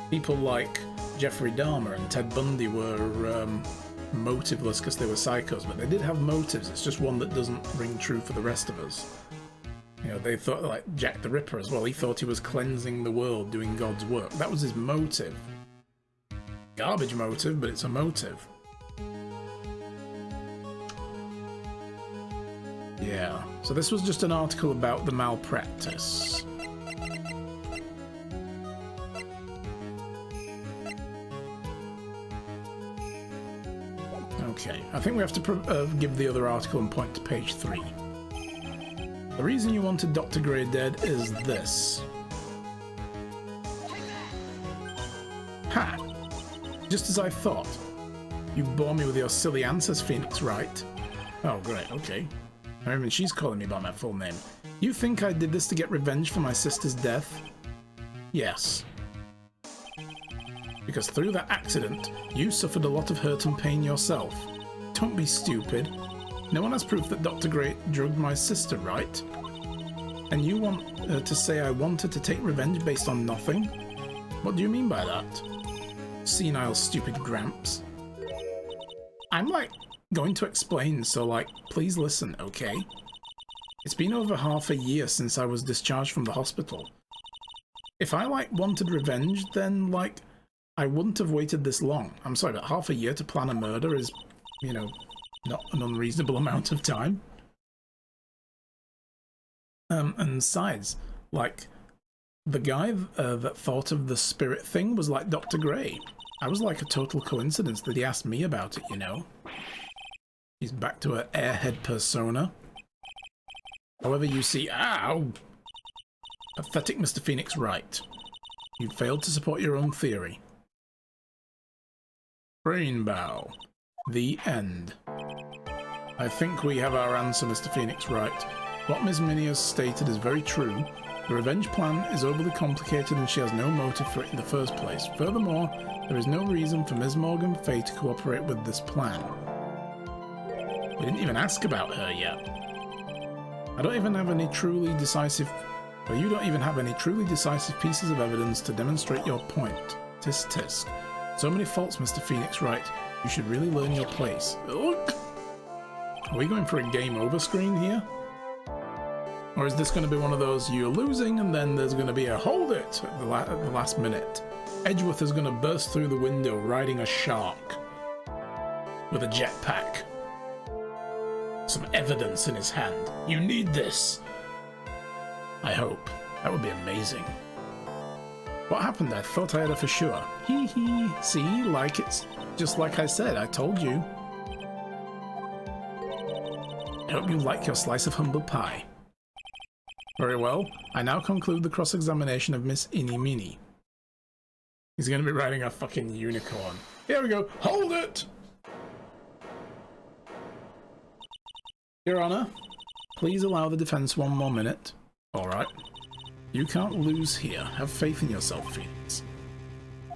people like Jeffrey Dahmer and Ted Bundy were motiveless because they were psychos, but they did have motives. It's just one that doesn't ring true for the rest of us. You know, they thought, like Jack the Ripper as well, he thought he was cleansing the world, doing God's work. That was his motive. Garbage motive, but it's a motive. Yeah, so this was just an article about the malpractice. Okay, I think we have to give the other article and point to page 3. The reason you wanted Dr. Gray dead is this. Ha! Just as I thought. You bore me with your silly answers, Phoenix Wright. Oh, great, okay. I mean, she's calling me by my full name. You think I did this to get revenge for my sister's death? Yes. Because through that accident, you suffered a lot of hurt and pain yourself. Don't be stupid. No one has proof that Dr. Gray drugged my sister, right? And you want to say I wanted to take revenge based on nothing? What do you mean by that? Senile, stupid Gramps. I'm like... going to explain, so like, please listen, okay? It's been over half a year since I was discharged from the hospital. If I like wanted revenge, then like, I wouldn't have waited this long. I'm sorry, but half a year to plan a murder is, you know, not an unreasonable amount of time. And besides, like, the guy that thought of the spirit thing was like Dr. Gray. I was like a total coincidence that he asked me about it, you know? He's back to her airhead persona. However you see... Ow! Pathetic Mr. Phoenix Wright. You failed to support your own theory. Brain bow. The end. I think we have our answer, Mr. Phoenix Wright. What Ms. Minnie has stated is very true. The revenge plan is overly complicated and she has no motive for it in the first place. Furthermore, there is no reason for Ms. Morgan Fay to cooperate with this plan. We didn't even ask about her yet. I don't even have any truly decisive... Well, you don't even have any truly decisive pieces of evidence to demonstrate your point. Tisk tisk. So many faults, Mr. Phoenix Wright. You should really learn your place. Ugh. Are we going for a game over screen here? Or is this going to be one of those you're losing and then there's going to be a hold it at the last minute? Edgeworth is going to burst through the window riding a shark with a jetpack. Some evidence in his hand. You need this. I hope. That would be amazing. What happened? I thought I had her for sure. Hee hee. See? Like it's just like I said. I told you. I hope you like your slice of humble pie. Very well. I now conclude the cross-examination of Miss Innie Minnie. He's going to be riding a fucking unicorn. Here we go. Hold it! Your Honor, please allow the defense one more minute. All right. You can't lose here. Have faith in yourself, Phoenix.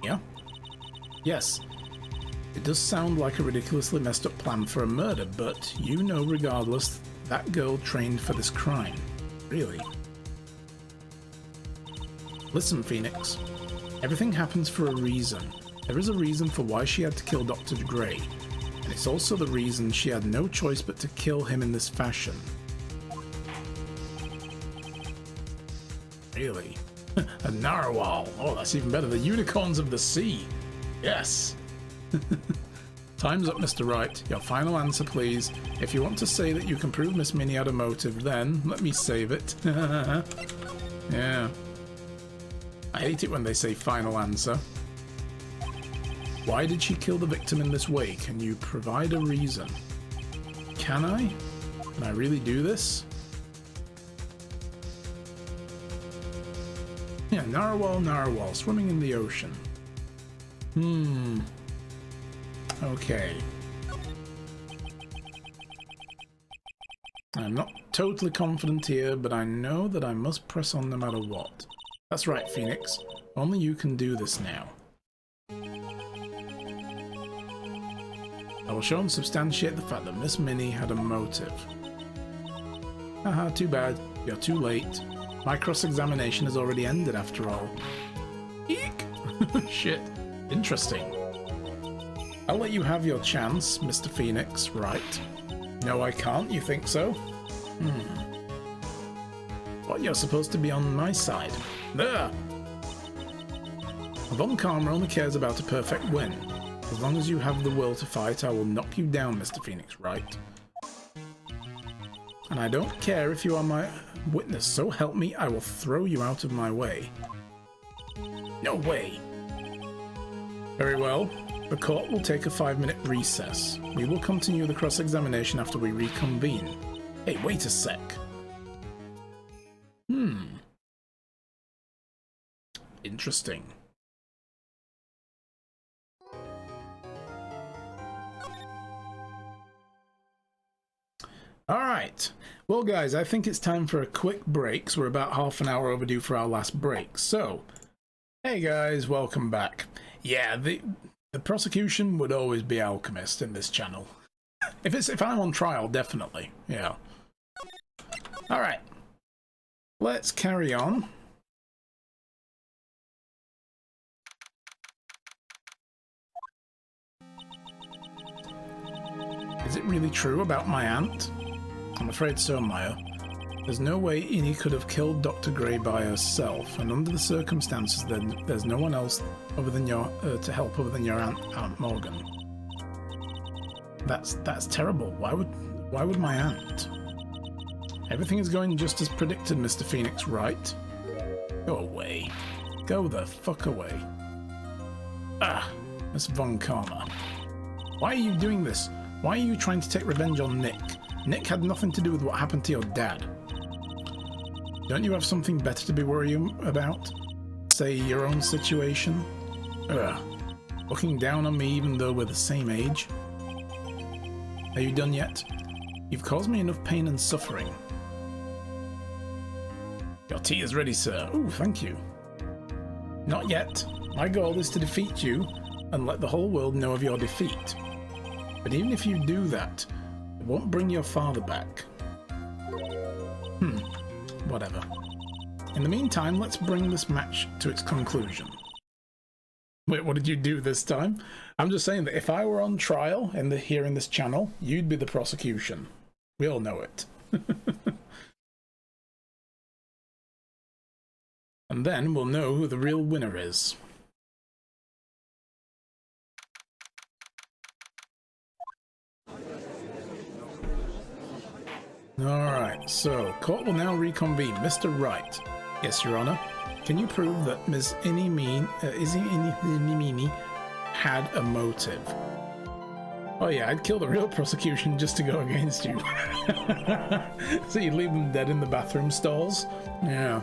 Yeah? Yes. It does sound like a ridiculously messed up plan for a murder, but you know regardless, that girl trained for this crime. Really? Listen, Phoenix. Everything happens for a reason. There is a reason for why she had to kill Dr. Gray. And it's also the reason she had no choice but to kill him in this fashion. Really? A narwhal. Oh, that's even better. The unicorns of the sea. Yes. Time's up, Mr. Wright. Your final answer, please. If you want to say that you can prove Miss Minnie had a motive, then let me save it. Yeah. I hate it when they say final answer. Why did she kill the victim in this way? Can you provide a reason? Can I? Can I really do this? Yeah, narwhal, swimming in the ocean. Okay. I'm not totally confident here, but I know that I must press on no matter what. That's right, Phoenix. Only you can do this now. I will show and substantiate the fact that Miss Minnie had a motive. Haha, too bad. You're too late. My cross-examination has already ended after all. Eek! Shit. Interesting. I'll let you have your chance, Mr. Phoenix, right? No, I can't. You think so? What, you're supposed to be on my side? There! Von Karma only cares about a perfect win. As long as you have the will to fight, I will knock you down, Mr. Phoenix Wright. And I don't care if you are my witness, so help me, I will throw you out of my way. No way! Very well. The court will take a 5-minute recess. We will continue the cross-examination after we reconvene. Hey, wait a sec. Interesting. Alright. Well, guys, I think it's time for a quick break, so we're about half an hour overdue for our last break. So, hey guys, welcome back. Yeah, the prosecution would always be Alchemist in this channel. If I'm on trial, definitely. Yeah. Alright. Let's carry on. Is it really true about my aunt? I'm afraid so, Maya. There's no way Innie could have killed Dr. Gray by herself, and under the circumstances, then there's no one else other than to help other than your Aunt Morgan. That's terrible. Why would my aunt? Everything is going just as predicted, Mr. Phoenix Wright. Go away. Go the fuck away. Ah, Miss Von Karma. Why are you doing this? Why are you trying to take revenge on Nick? Nick had nothing to do with what happened to your dad. Don't you have something better to be worrying about? Say, your own situation? Ugh. Looking down on me even though we're the same age? Are you done yet? You've caused me enough pain and suffering. Your tea is ready, sir. Ooh, thank you. Not yet. My goal is to defeat you and let the whole world know of your defeat. But even if you do that, it won't bring your father back. Whatever. In the meantime, let's bring this match to its conclusion. Wait, what did you do this time? I'm just saying that if I were on trial here in this channel, you'd be the prosecution. We all know it. And then we'll know who the real winner is. Alright, so court will now reconvene. Mr. Wright. Yes, Your Honor. Can you prove that Ms. Izzy Mini had a motive? Oh yeah, I'd kill the real prosecution just to go against you. So you'd leave them dead in the bathroom stalls? Yeah.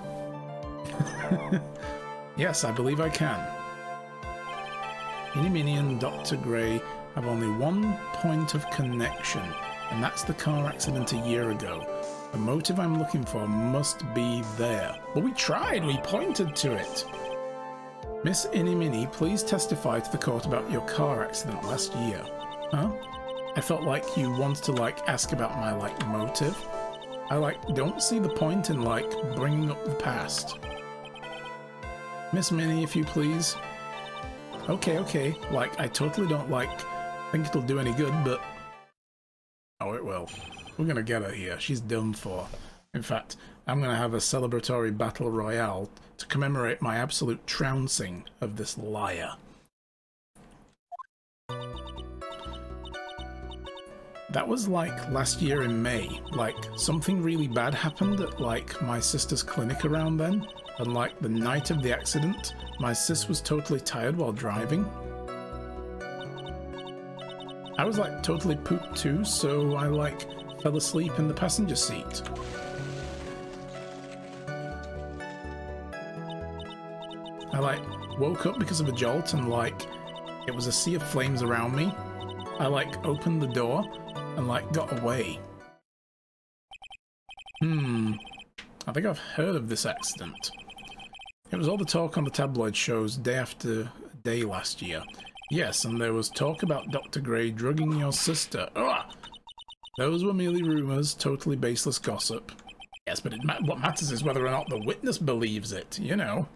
Yes, I believe I can. Mini Mini and Dr. Gray have only one point of connection, and that's the car accident a year ago. The motive I'm looking for must be there. Well, we tried, we pointed to it. Miss Inimini, please testify to the court about your car accident last year. Huh? I felt like you wanted to, ask about my, motive. I, don't see the point in, bringing up the past. Miss Minnie, if you please. Okay. I totally don't, think it'll do any good, but... Oh, it will. We're gonna get her here. She's done for. In fact, I'm gonna have a celebratory battle royale to commemorate my absolute trouncing of this liar. That was last year in May. Something really bad happened at my sister's clinic around then. And the night of the accident, my sis was totally tired while driving. I was totally pooped too, so I fell asleep in the passenger seat. I woke up because of a jolt and it was a sea of flames around me. I opened the door and got away. I think I've heard of this accident. It was all the talk on the tabloid shows day after day last year. Yes, and there was talk about Dr. Gray drugging your sister. Ugh! Those were merely rumors, totally baseless gossip. Yes, but what matters is whether or not the witness believes it, you know.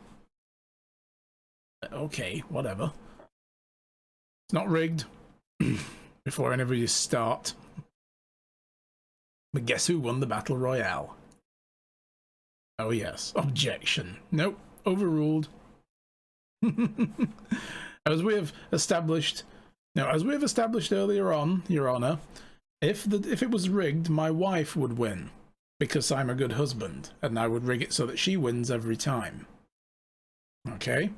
Okay, whatever. It's not rigged. Before any of you start. But guess who won the battle royale? Oh yes, objection. Nope, overruled. As we have established earlier on, Your Honor, if it was rigged, my wife would win, because I'm a good husband, and I would rig it so that she wins every time. Okay?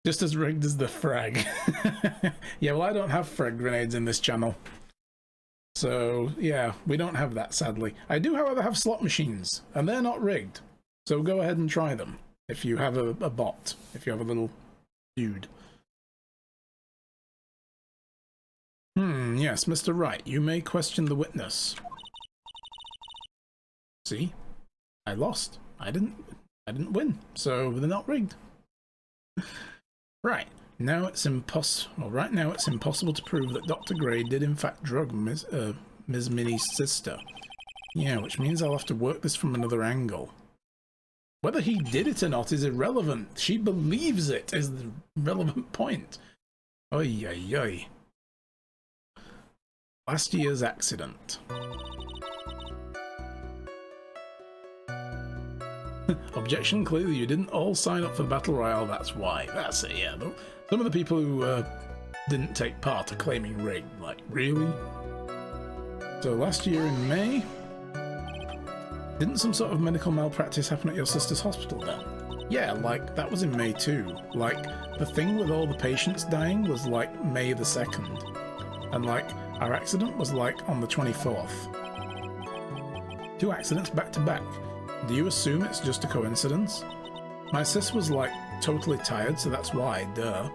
Just as rigged as the frag. Yeah, well, I don't have frag grenades in this channel. So, yeah, we don't have that, sadly. I do, however, have slot machines, and they're not rigged. So go ahead and try them. If you have a bot, if you have a little dude. Yes, Mr. Wright, you may question the witness. See? I lost. I didn't win, so they're not rigged. Right. Now it's right now it's impossible to prove that Dr. Gray did in fact drug Ms. Minnie's sister. Yeah, which means I'll have to work this from another angle. Whether he did it or not is irrelevant. She believes it is the relevant point. Oy, oy, oy. Last year's accident. Objection, clearly you didn't all sign up for the Battle Royale, that's why. That's it, yeah. Some of the people who didn't take part are claiming rigged. Really? So last year in May, didn't some sort of medical malpractice happen at your sister's hospital then? Yeah, like, that was in May too. Like, the thing with all the patients dying was like May the 2nd. And like, our accident was like on the 24th. 2 accidents back to back. Do you assume it's just a coincidence? My sis was like totally tired, so that's why, duh.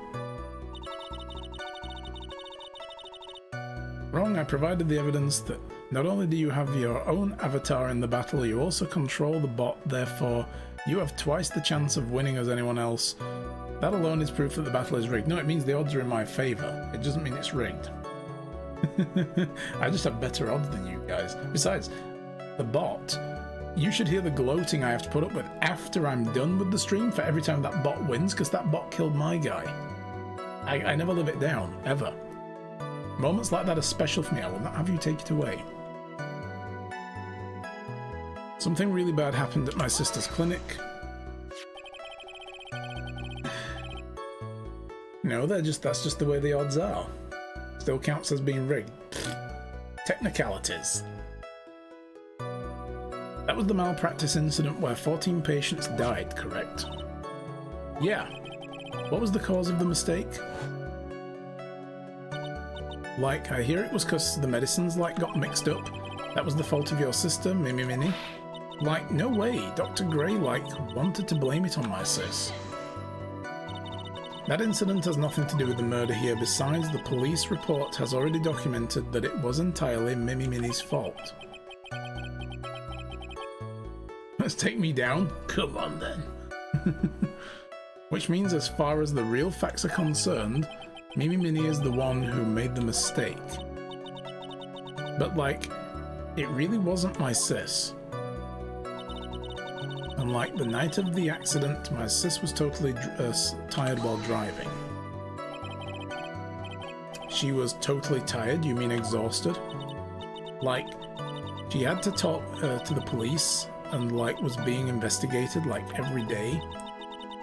Wrong, I provided the evidence that not only do you have your own avatar in the battle, you also control the bot, therefore you have twice the chance of winning as anyone else. That alone is proof that the battle is rigged. No, it means the odds are in my favour. It doesn't mean it's rigged. I just have better odds than you guys. Besides, the bot, you should hear the gloating I have to put up with after I'm done with the stream for every time that bot wins, because that bot killed my guy. I never live it down, ever. Moments like that are special for me. I will not have you take it away. Something really bad happened at my sister's clinic. No, that's just the way the odds are. Still counts as being rigged. Technicalities. That was the malpractice incident where 14 patients died, correct? Yeah. What was the cause of the mistake? Like, I hear it was because the medicines, like, got mixed up. That was the fault of your sister, Mini. Like, no way. Dr. Gray, like, wanted to blame it on my sis. That incident has nothing to do with the murder here. Besides, the police report has already documented that it was entirely Mini's fault. Let's take me down? Come on, then. Which means, as far as the real facts are concerned, Mini is the one who made the mistake. But, like, it really wasn't my sis. And like, the night of the accident, my sis was totally tired while driving. She was totally tired? You mean exhausted? Like, she had to talk to the police and, like, was being investigated, like, every day.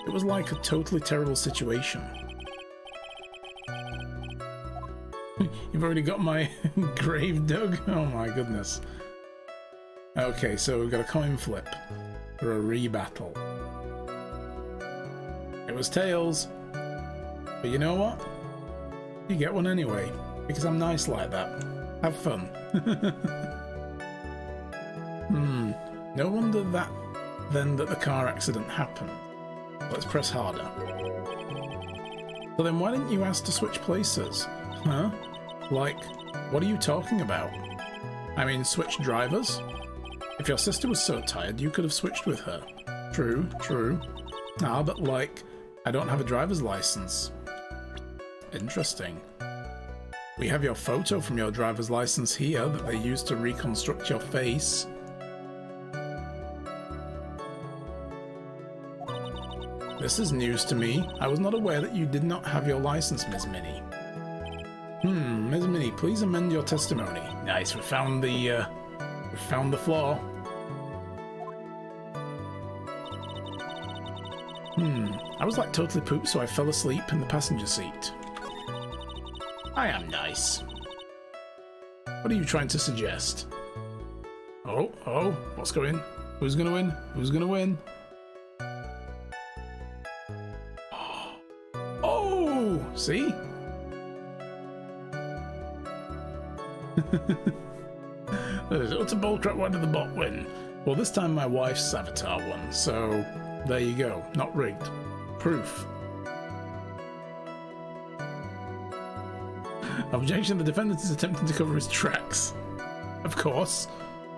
It was like a totally terrible situation. You've already got my grave dug? Oh my goodness. Okay, so we've got a coin flip for a rebattle. It was tails. But you know what? You get one anyway, because I'm nice like that. Have fun. No wonder that the car accident happened. Let's press harder. So then why didn't you ask to switch places? Huh? Like, what are you talking about? I mean, switch drivers? If your sister was so tired, you could have switched with her. True, true. Ah, but like, I don't have a driver's license. Interesting. We have your photo from your driver's license here that they used to reconstruct your face. This is news to me. I was not aware that you did not have your license, Ms. Minnie. Ms. Minnie, please amend your testimony. Nice, we found the flaw. I was like totally pooped, so I fell asleep in the passenger seat. I am nice. What are you trying to suggest? Oh, what's going? Who's gonna win? Who's gonna win? Oh, see? It's a bullcrap. Why did the bot win? Well, this time my wife's avatar won, so there you go. Not rigged. Proof. Objection, the defendant is attempting to cover his tracks. Of course.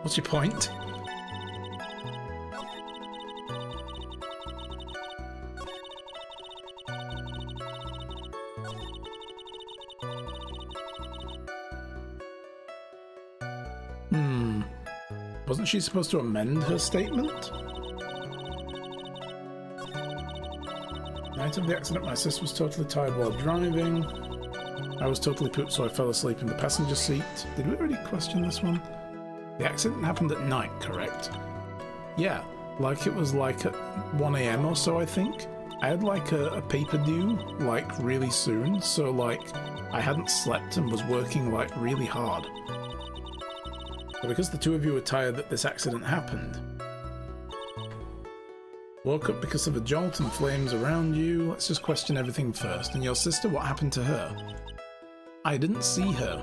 What's your point? Wasn't she supposed to amend her statement? Night of the accident, my sis was totally tired while driving. I was totally pooped, so I fell asleep in the passenger seat. Did we already question this one? The accident happened at night, correct? Yeah, like it was like at 1 AM or so, I think. I had like a paper due, like really soon, so like I hadn't slept and was working like really hard. But because the two of you were tired that this accident happened. Woke up because of a jolt and flames around you. Let's just question everything first. And your sister, what happened to her? I didn't see her.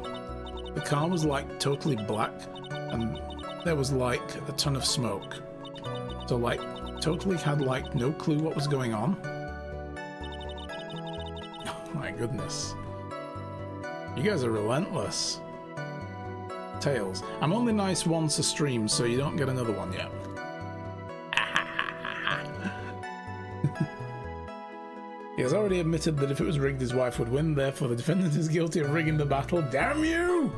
The car was like totally black and there was like a ton of smoke. So like totally had like no clue what was going on. Oh my goodness. You guys are relentless. Tails. I'm only nice once a stream, so you don't get another one yet. He has already admitted that if it was rigged, his wife would win. Therefore, the defendant is guilty of rigging the battle. Damn you!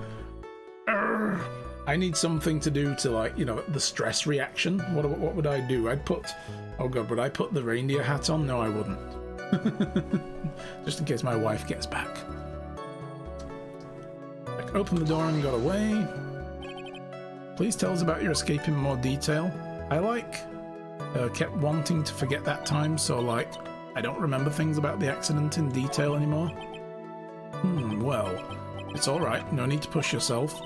Urgh. I need something to do to, like, you know, the stress reaction. What would I do? I'd put... Oh god, would I put the reindeer hat on? No, I wouldn't. Just in case my wife gets back. Like, opened the door and got away. Please tell us about your escape in more detail. I, like, kept wanting to forget that time, so, like... I don't remember things about the accident in detail anymore. Well, it's alright, no need to push yourself.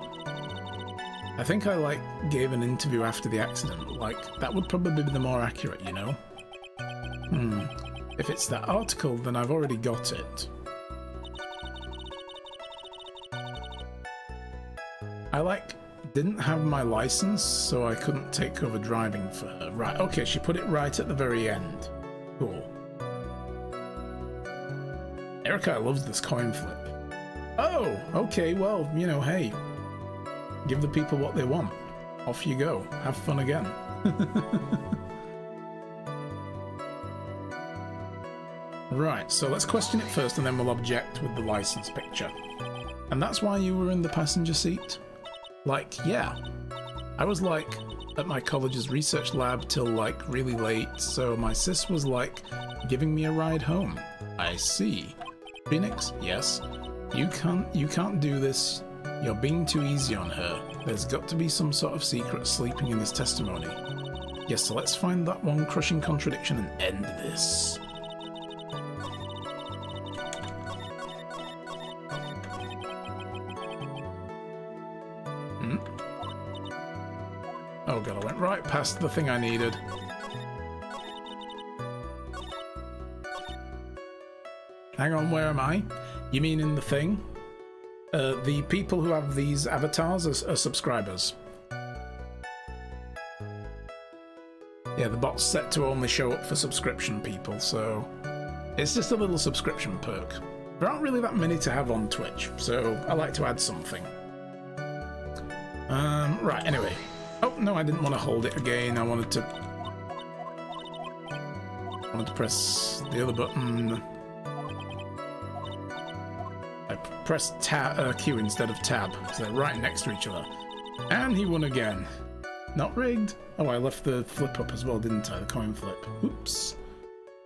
I think I, like, gave an interview after the accident. Like, that would probably be the more accurate, you know? If it's that article, then I've already got it. I, like, didn't have my license, so I couldn't take over driving for her. Right, okay, she put it right at the very end. Cool. Erica loves this coin flip. Oh, okay, well, you know, hey. Give the people what they want. Off you go. Have fun again. Right, so let's question it first and then we'll object with the license picture. And that's why you were in the passenger seat? Like, yeah. I was, like, at my college's research lab till, like, really late, so my sis was, like, giving me a ride home. I see. Phoenix, yes. You can't do this. You're being too easy on her. There's got to be some sort of secret sleeping in this testimony. Yes, so let's find that one crushing contradiction and end this. Oh god, I went right past the thing I needed. Hang on, where am I? You mean in the thing? The people who have these avatars are subscribers. Yeah, the bot's set to only show up for subscription people, so... It's just a little subscription perk. There aren't really that many to have on Twitch, so I like to add something. Right, anyway. Oh, no, I didn't want to hold it again. I wanted to press the other button. I pressed Q instead of tab, so they're right next to each other. And he won again. Not rigged. Oh, I left the flip up as well, didn't I? The coin flip. Oops.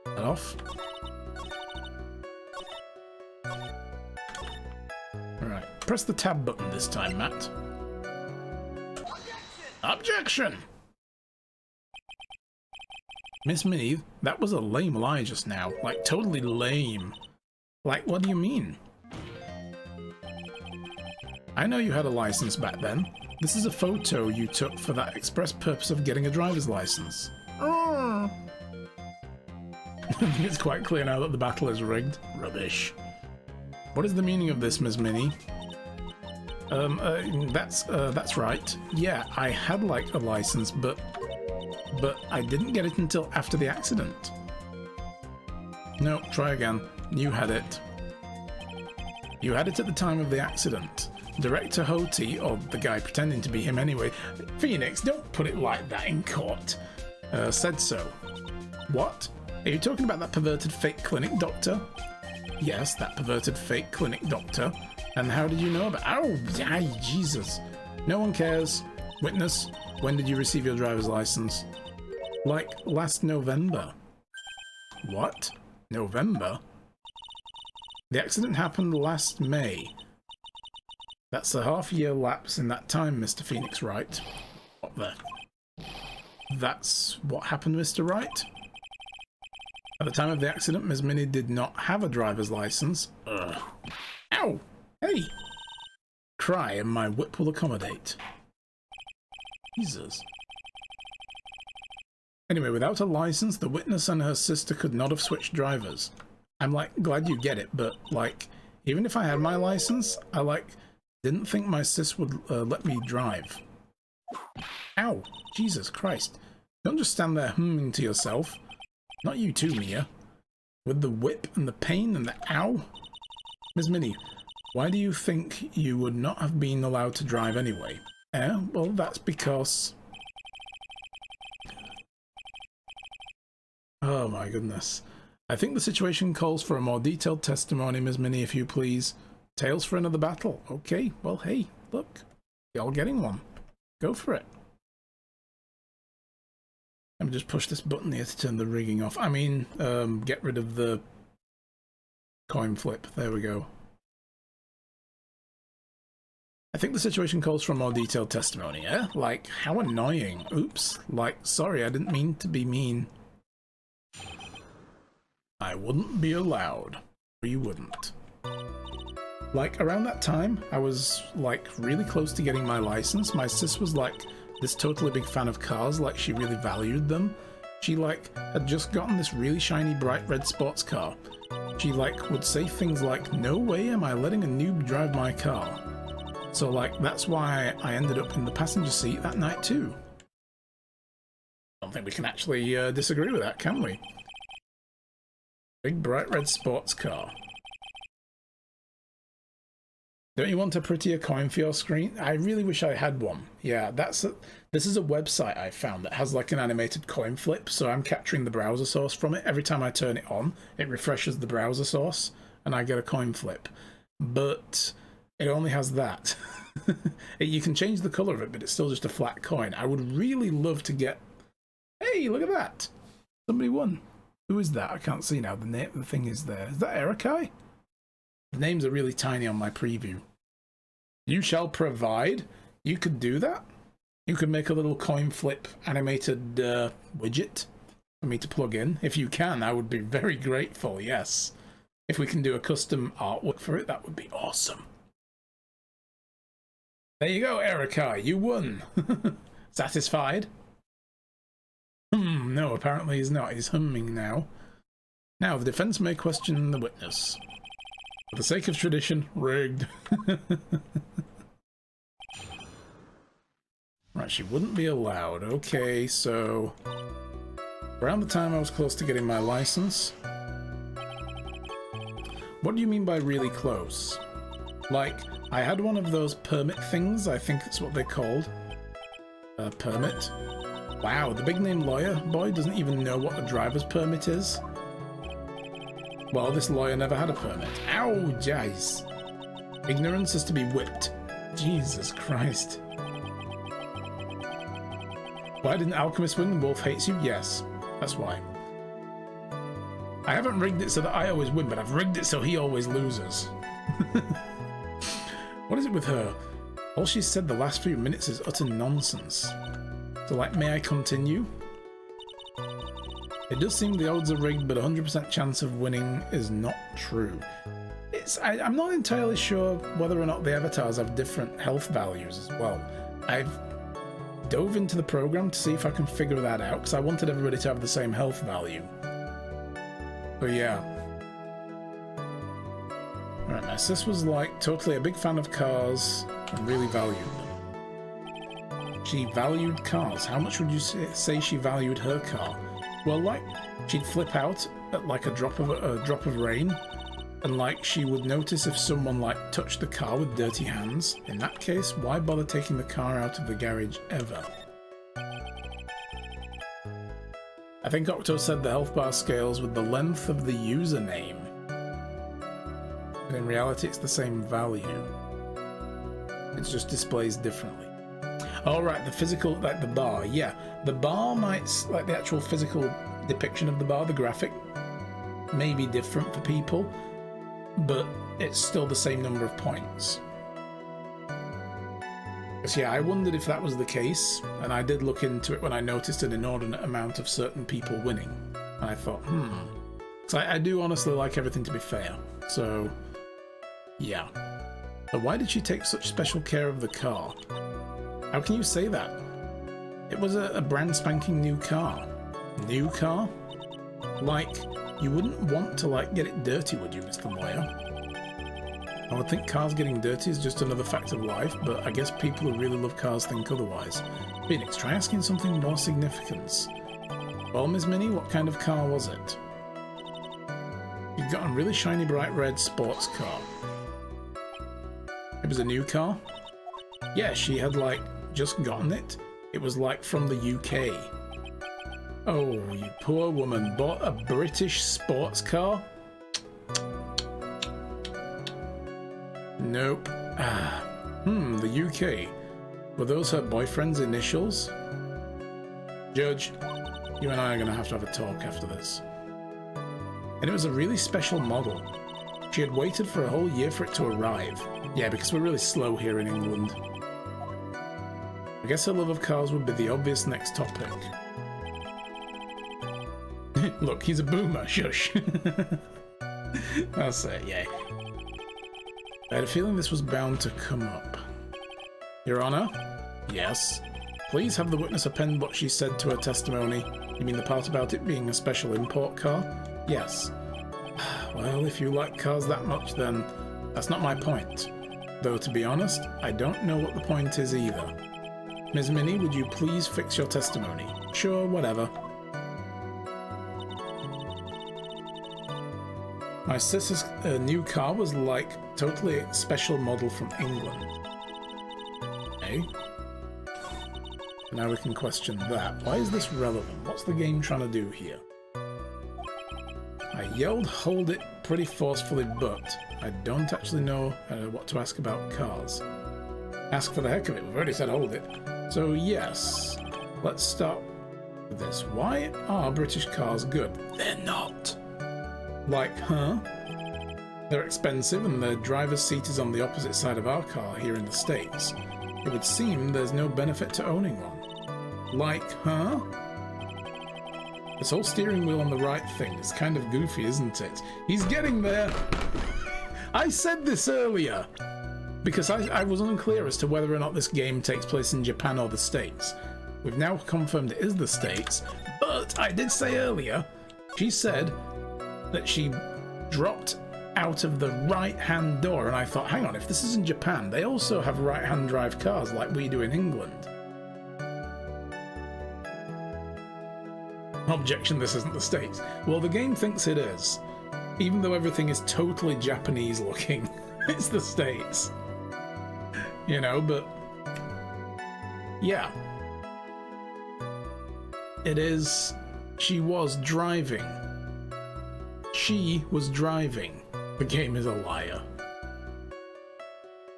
That off. Alright, press the tab button this time, Matt. Objection! Miss Minnie, that was a lame lie just now. Like, totally lame. Like, what do you mean? I know you had a license back then. This is a photo you took for that express purpose of getting a driver's license. I think it's quite clear now that the battle is rigged. Rubbish. What is the meaning of this, Ms. Minnie? That's right. Yeah, I had, like, a license, but I didn't get it until after the accident. No, try again. You had it. You had it at the time of the accident. Director Hoti, or the guy pretending to be him anyway, Phoenix, don't put it like that in court, said so. What? Are you talking about that perverted fake clinic doctor? Yes, that perverted fake clinic doctor. And how did you know about... Oh, Jesus. No one cares. Witness, when did you receive your driver's license? Like, last November. What? November? The accident happened last May. That's a half-year lapse in that time, Mr. Phoenix Wright. What the... That's what happened, Mr. Wright? At the time of the accident, Ms. Minnie did not have a driver's license. Ugh. Ow! Hey! Cry and my whip will accommodate. Jesus. Anyway, without a license, the witness and her sister could not have switched drivers. I'm, like, glad you get it, but, like, even if I had my license, I, like, didn't think my sis would let me drive. Ow! Jesus Christ. Don't just stand there humming to yourself. Not you too, Mia. With the whip and the pain and the ow. Ms. Minnie, why do you think you would not have been allowed to drive anyway? Well, that's because... Oh my goodness. I think the situation calls for a more detailed testimony, Ms. Minnie, if you please. Tales for another battle. Okay, well, hey, look. Y'all getting one. Go for it. Let me just push this button here to turn the rigging off. I mean, get rid of the coin flip. There we go. I think the situation calls for a more detailed testimony, eh? Like, how annoying. Oops. Like, sorry, I didn't mean to be mean. I wouldn't be allowed. Or you wouldn't. Like, around that time, I was, like, really close to getting my license. My sis was, like, this totally big fan of cars, like, she really valued them. She, like, had just gotten this really shiny, bright red sports car. She, like, would say things like, no way am I letting a noob drive my car. So, like, that's why I ended up in the passenger seat that night, too. I don't think we can actually disagree with that, can we? Big, bright red sports car. Don't you want a prettier coin for your screen? I really wish I had one. Yeah, this is a website I found that has like an animated coin flip, so I'm capturing the browser source from it. Every time I turn it on, it refreshes the browser source, and I get a coin flip. But it only has that. You can change the color of it, but it's still just a flat coin. I would really love to get... Hey, look at that! Somebody won. Who is that? I can't see now. The thing is there. Is that Erikai? The names are really tiny on my preview. You shall provide? You could do that? You could make a little coin flip animated widget for me to plug in. If you can, I would be very grateful, yes. If we can do a custom artwork for it, that would be awesome. There you go, Erikai, you won. Satisfied? No, apparently he's not. He's humming now. Now, the defense may question the witness. For the sake of tradition, rigged. Right, she wouldn't be allowed. Okay, so... around the time I was close to getting my license... What do you mean by really close? Like, I had one of those permit things, I think that's what they're called. Permit. Wow, the big-name lawyer boy doesn't even know what a driver's permit is. Well, this lawyer never had a permit. Ow, jeez. Ignorance is to be whipped. Jesus Christ. Why didn't Alchemist win? Wolf hates you? Yes, that's why. I haven't rigged it so that I always win, but I've rigged it so he always loses. What is it with her? All she's said the last few minutes is utter nonsense. So, like, may I continue? It does seem the odds are rigged, but 100% chance of winning is not true. I'm not entirely sure whether or not the avatars have different health values as well. I've dove into the program to see if I can figure that out, because I wanted everybody to have the same health value. So yeah. Alright, my sis was like totally a big fan of cars and really valued them. She valued cars. How much would you say she valued her car? Well, like, she'd flip out at like a drop of rain, and like she would notice if someone like touched the car with dirty hands. In that case, why bother taking the car out of the garage ever? I think Octo said the health bar scales with the length of the username. But in reality, it's the same value. It just displays differently. Oh, right, the physical, like the bar, yeah. The bar might, like the actual physical depiction of the bar, the graphic, may be different for people, but it's still the same number of points. So yeah, I wondered if that was the case, and I did look into it when I noticed an inordinate amount of certain people winning. And I thought, So I do honestly like everything to be fair, so yeah. But why did she take such special care of the car? How can you say that? It was a brand spanking new car. New car? Like, you wouldn't want to, like, get it dirty, would you, Mr. Lawyer? I would think cars getting dirty is just another fact of life, but I guess people who really love cars think otherwise. Phoenix, try asking something more significance. Well, Ms. Minnie, what kind of car was it? You've got a really shiny bright red sports car. It was a new car? Yeah, she had, like, just gotten it. It was, like, from the UK. Oh, you poor woman, bought a British sports car? Nope. The UK. Were those her boyfriend's initials? Judge, you and I are going to have a talk after this. And it was a really special model. She had waited for a whole year for it to arrive. Yeah, because we're really slow here in England. I guess her love of cars would be the obvious next topic. Look, he's a boomer, shush. I'll say it, yeah. I had a feeling this was bound to come up. Your Honor? Yes? Please have the witness append what she said to her testimony. You mean the part about it being a special import car? Yes. Well, if you like cars that much, then that's not my point. Though, to be honest, I don't know what the point is either. Ms. Minnie, would you please fix your testimony? Sure, whatever. My sister's new car was like totally a special model from England. Eh? Now we can question that. Why is this relevant? What's the game trying to do here? I yelled hold it pretty forcefully, but I don't actually know what to ask about cars. Ask for the heck of it. We've already said hold it. So yes, let's start with this. Why are British cars good? They're not. Like, huh? They're expensive and the driver's seat is on the opposite side of our car here in the States. It would seem there's no benefit to owning one. Like, huh? This whole steering wheel on the right thing is kind of goofy, isn't it? He's getting there! I said this earlier! Because I was unclear as to whether or not this game takes place in Japan or the States. We've now confirmed it is the States, but I did say earlier, she said that she dropped out of the right-hand door, and I thought, hang on, if this is in Japan, they also have right-hand drive cars like we do in England. Objection, this isn't the States. Well, the game thinks it is. Even though everything is totally Japanese looking, it's the States. You know, but yeah. It is. She was driving. She was driving. The game is a liar.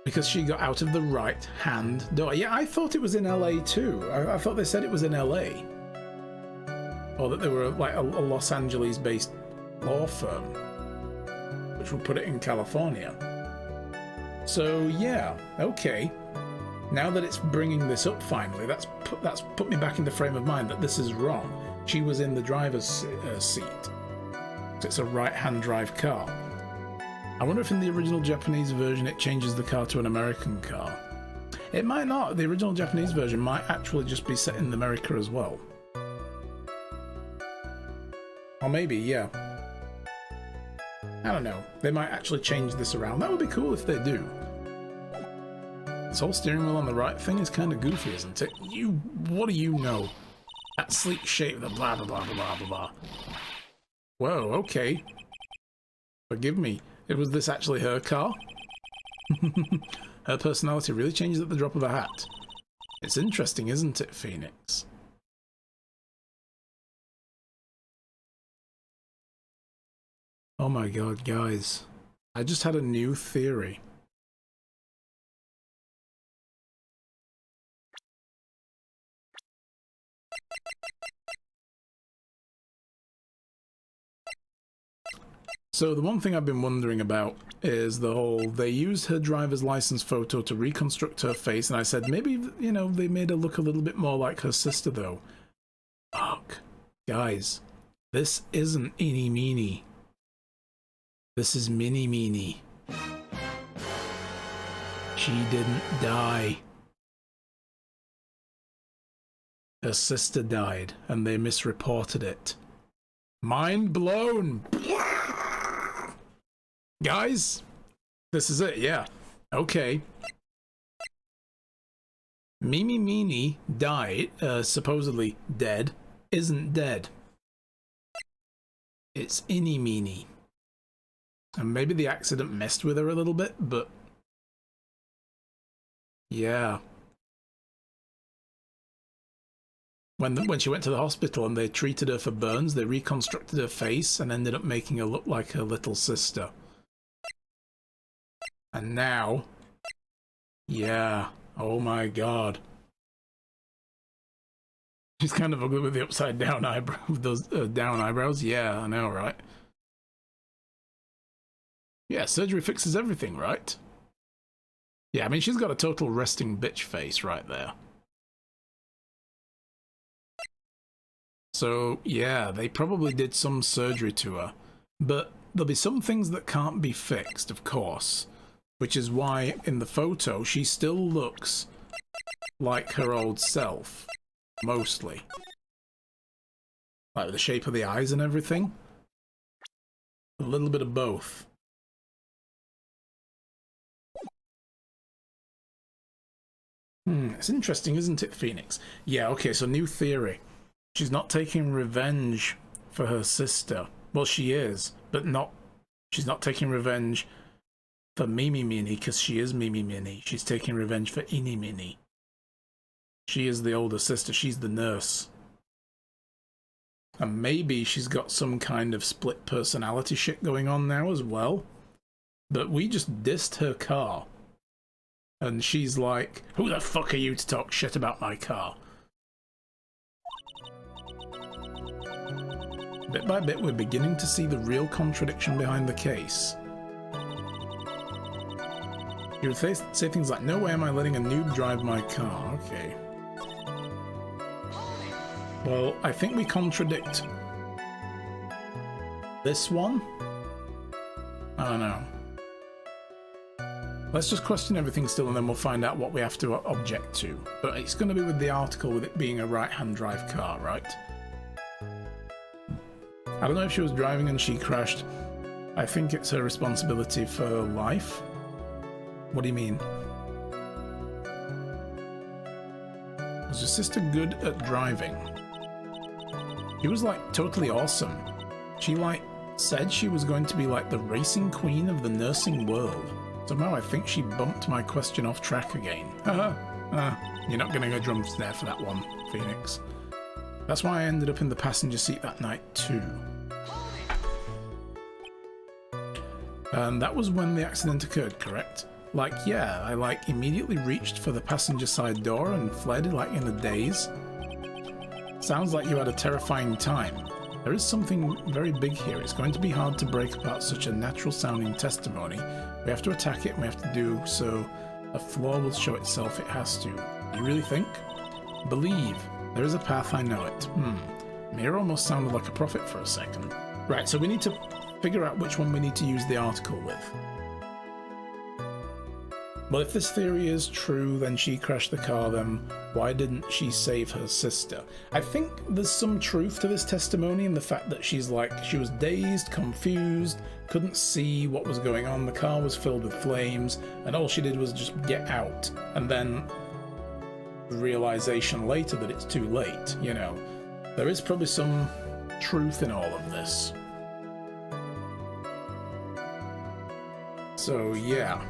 Because she got out of the right-hand door. Yeah, I thought it was in LA too. I thought they said it was in LA. Or that they were like a Los Angeles-based law firm. Which would put it in California. So yeah, okay. Now that it's bringing this up finally, that's put me back in the frame of mind that this is wrong. She was in the driver's seat. It's a right-hand drive car. I wonder if in the original Japanese version it changes the car to an American car. It might not. The original Japanese version might actually just be set in America as well. Or maybe, yeah. I don't know. They might actually change this around. That would be cool if they do. This whole steering wheel on the right thing is kind of goofy, isn't it? What do you know? That sleek shape, the blah blah blah blah blah blah blah. Whoa, okay. Forgive me. Was this actually her car? Her personality really changes at the drop of a hat. It's interesting, isn't it, Phoenix? Oh my god, guys. I just had a new theory. So the one thing I've been wondering about is the whole, they used her driver's license photo to reconstruct her face, and I said maybe, you know, they made her look a little bit more like her sister though. Fuck. Guys, this isn't Eeny Meeny. This is Mini Meeny. She didn't die. Her sister died, and they misreported it. Mind blown! Guys, this is it, yeah. Okay. Mimi Meanie died, supposedly dead, isn't dead. It's Innie Meanie. And maybe the accident messed with her a little bit, but... yeah. When she went to the hospital and they treated her for burns, they reconstructed her face and ended up making her look like her little sister. And now... yeah. Oh my god. She's kind of ugly with the upside down eyebrow, with those down eyebrows. Yeah, I know, right? Yeah, surgery fixes everything, right? Yeah, I mean, she's got a total resting bitch face right there. So, yeah, they probably did some surgery to her. But there'll be some things that can't be fixed, of course. Which is why, in the photo, she still looks like her old self. Mostly. Like the shape of the eyes and everything. A little bit of both. It's interesting, isn't it, Phoenix? Yeah, okay, so new theory. She's not taking revenge for her sister. Well, she is, but not... she's not taking revenge for Mimi Meanie, because she is Mimi Meanie. She's taking revenge for Innie Meanie. She is the older sister. She's the nurse. And maybe she's got some kind of split personality shit going on now as well. But we just dissed her car. And she's like, who the fuck are you to talk shit about my car? Bit by bit, we're beginning to see the real contradiction behind the case. You would say things like, no way am I letting a noob drive my car. Okay. Well, I think we contradict this one. I don't know. Let's just question everything still and then we'll find out what we have to object to. But it's going to be with the article with it being a right-hand drive car, right? I don't know if she was driving and she crashed. I think it's her responsibility for her life. What do you mean? Was your sister good at driving? She was like totally awesome. She like said she was going to be like the racing queen of the nursing world. Somehow I think she bumped my question off track again. You're not getting a drum snare for that one, Phoenix. That's why I ended up in the passenger seat that night too. And that was when the accident occurred, correct? Like, yeah, I like immediately reached for the passenger side door and fled like in a daze. Sounds like you had a terrifying time. There is something very big here. It's going to be hard to break apart such a natural sounding testimony. We have to attack it and we have to do so. A flaw will show itself, it has to. You really think? Believe. There is a path, I know it. Mira almost sounded like a prophet for a second. Right, so we need to figure out which one we need to use the article with. Well, if this theory is true, then she crashed the car, then why didn't she save her sister? I think there's some truth to this testimony in the fact that she's like, she was dazed, confused, couldn't see what was going on, the car was filled with flames, and all she did was just get out. And then the realization later that it's too late, you know. There is probably some truth in all of this. So, yeah.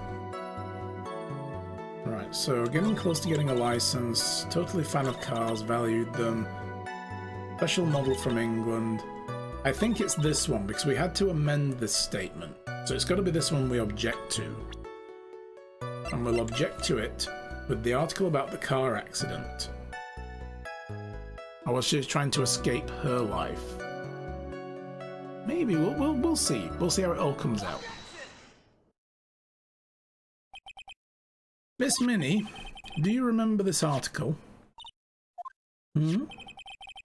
Right, so getting close to getting a license, totally fan of cars, valued them. Special model from England. I think it's this one because we had to amend this statement. So it's got to be this one we object to. And we'll object to it with the article about the car accident. Or was she trying to escape her life? Maybe, we'll see. We'll see how it all comes out. Miss Minnie, do you remember this article?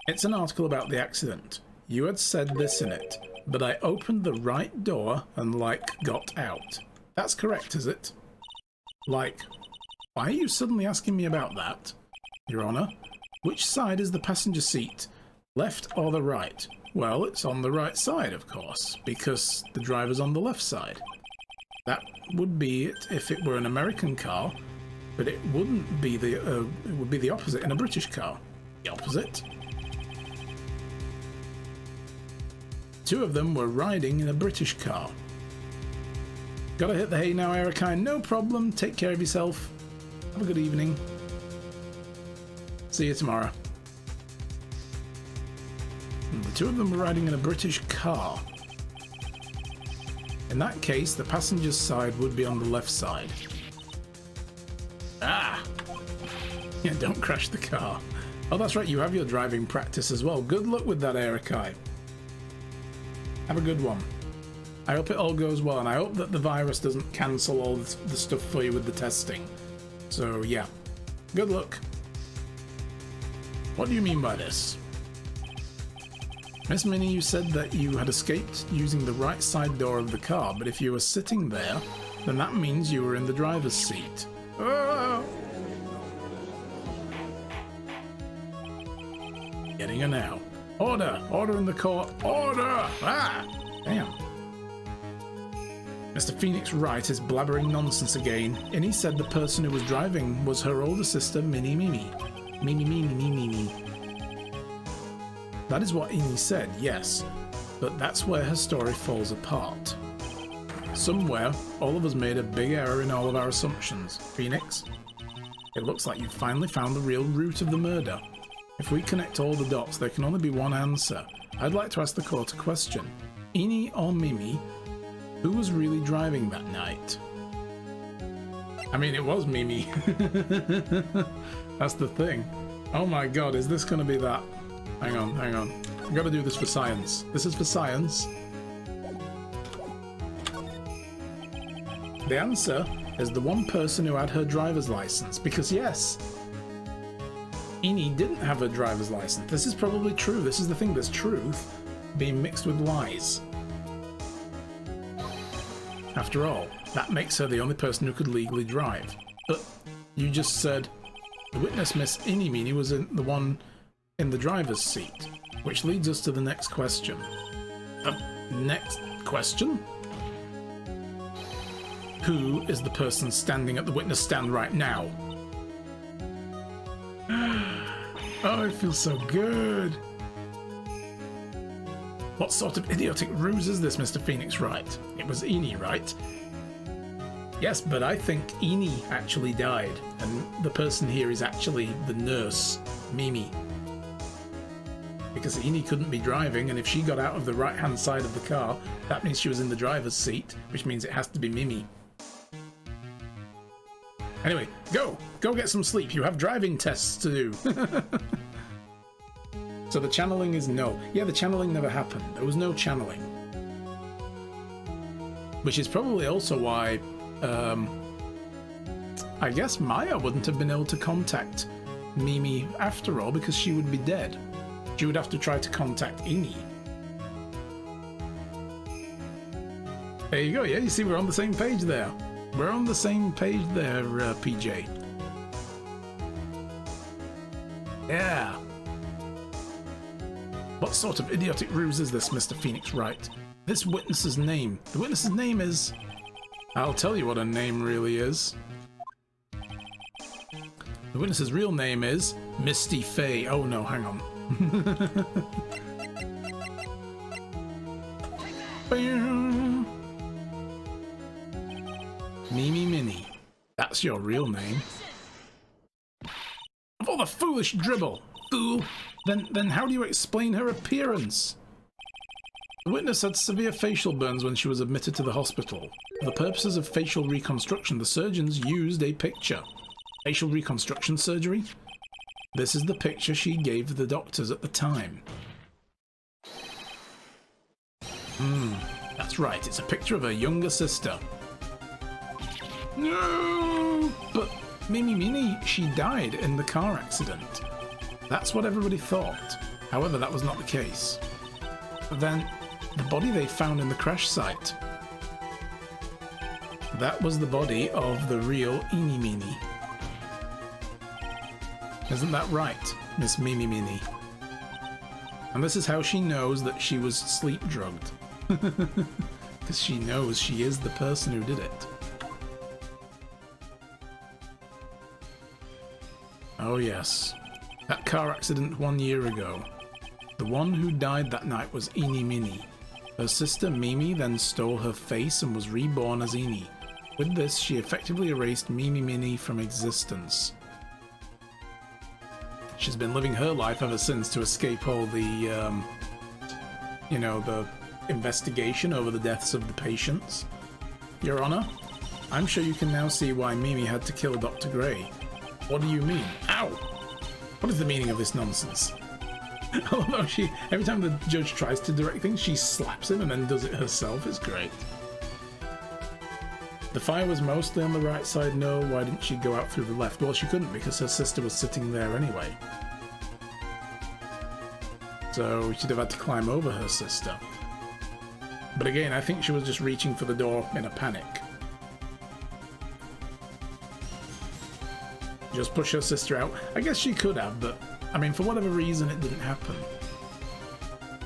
It's an article about the accident. You had said this in it, but I opened the right door and, like, got out. That's correct, is it? Like, why are you suddenly asking me about that, Your Honor? Which side is the passenger seat? Left or the right? Well, it's on the right side, of course, because the driver's on the left side. That would be it if it were an American car, but it wouldn't be it would be the opposite in a British car. The opposite. Two of them were riding in a British car. Gotta hit the hay now, Erikai. No problem. Take care of yourself. Have a good evening. See you tomorrow. The two of them were riding in a British car. In that case, the passenger's side would be on the left side. Ah! Yeah, don't crash the car. Oh, that's right, you have your driving practice as well. Good luck with that, Erikai. Have a good one. I hope it all goes well, and I hope that the virus doesn't cancel all the stuff for you with the testing. So, yeah. Good luck. What do you mean by this? Miss Minnie, you said that you had escaped using the right side door of the car, but if you were sitting there, then that means you were in the driver's seat. Oh! Getting her now. Order! Order in the court! Order! Ah! Damn. Mr. Phoenix Wright is blabbering nonsense again, and he said the person who was driving was her older sister, Minnie Mimi. Mimi Mimi Mimi Mimi. That is what Eni said, yes, but that's where her story falls apart. Somewhere, all of us made a big error in all of our assumptions. Phoenix, it looks like you've finally found the real root of the murder. If we connect all the dots, there can only be one answer. I'd like to ask the court a question. Eni or Mimi, who was really driving that night? I mean, it was Mimi. That's the thing. Oh my god, is this going to be that? Hang on, hang on. I've got to do this for science. This is for science. The answer is the one person who had her driver's license. Because yes, Eni didn't have her driver's license. This is probably true. This is the thing. There's truth being mixed with lies. After all, that makes her the only person who could legally drive. But you just said the witness, Miss Inimini, was the one in the driver's seat, which leads us to the next question. Next question? Who is the person standing at the witness stand right now? Oh, it feels so good. What sort of idiotic ruse is this, Mr. Phoenix Wright? It was Eni, right? Yes, but I think Eni actually died, and the person here is actually the nurse, Mimi. Because Eni couldn't be driving, and if she got out of the right-hand side of the car, that means she was in the driver's seat, which means it has to be Mimi. Anyway, go! Go get some sleep. You have driving tests to do. So the channeling is no. Yeah, the channeling never happened. There was no channeling. Which is probably also why, I guess Maya wouldn't have been able to contact Mimi after all, because she would be dead. She would have to try to contact Eni. There you go, yeah, you see we're on the same page there. We're on the same page there, PJ. Yeah. What sort of idiotic ruse is this, Mr. Phoenix Wright? This witness's name. The witness's name is... I'll tell you what her name really is. The witness's real name is Misty Faye. Oh no, hang on. Mimi Minnie. That's your real name. Of all the foolish dribble, fool! Then how do you explain her appearance? The witness had severe facial burns when she was admitted to the hospital. For the purposes of facial reconstruction, the surgeons used a picture. Facial reconstruction surgery? This is the picture she gave the doctors at the time. That's right, it's a picture of her younger sister. No! But Mimi Minnie, she died in the car accident. That's what everybody thought. However, that was not the case. But then, the body they found in the crash site, that was the body of the real Eni Mini. Isn't that right? Miss Mimi Mini. And this is how she knows that she was sleep drugged. Because she knows she is the person who did it. Oh yes. That car accident 1 year ago. The one who died that night was Eenie Mini. Her sister Mimi then stole her face and was reborn as Eenie. With this, she effectively erased Mimi Mini from existence. She's been living her life ever since to escape all the, you know, the investigation over the deaths of the patients. Your Honor, I'm sure you can now see why Mimi had to kill Dr. Gray. What do you mean? Ow! What is the meaning of this nonsense? Although every time the judge tries to direct things, she slaps him and then does it herself. It's great. The fire was mostly on the right side. No, why didn't she go out through the left? Well, she couldn't because her sister was sitting there anyway. So she'd have had to climb over her sister. But again, I think she was just reaching for the door in a panic. Just push her sister out. I guess she could have, but I mean, for whatever reason, it didn't happen.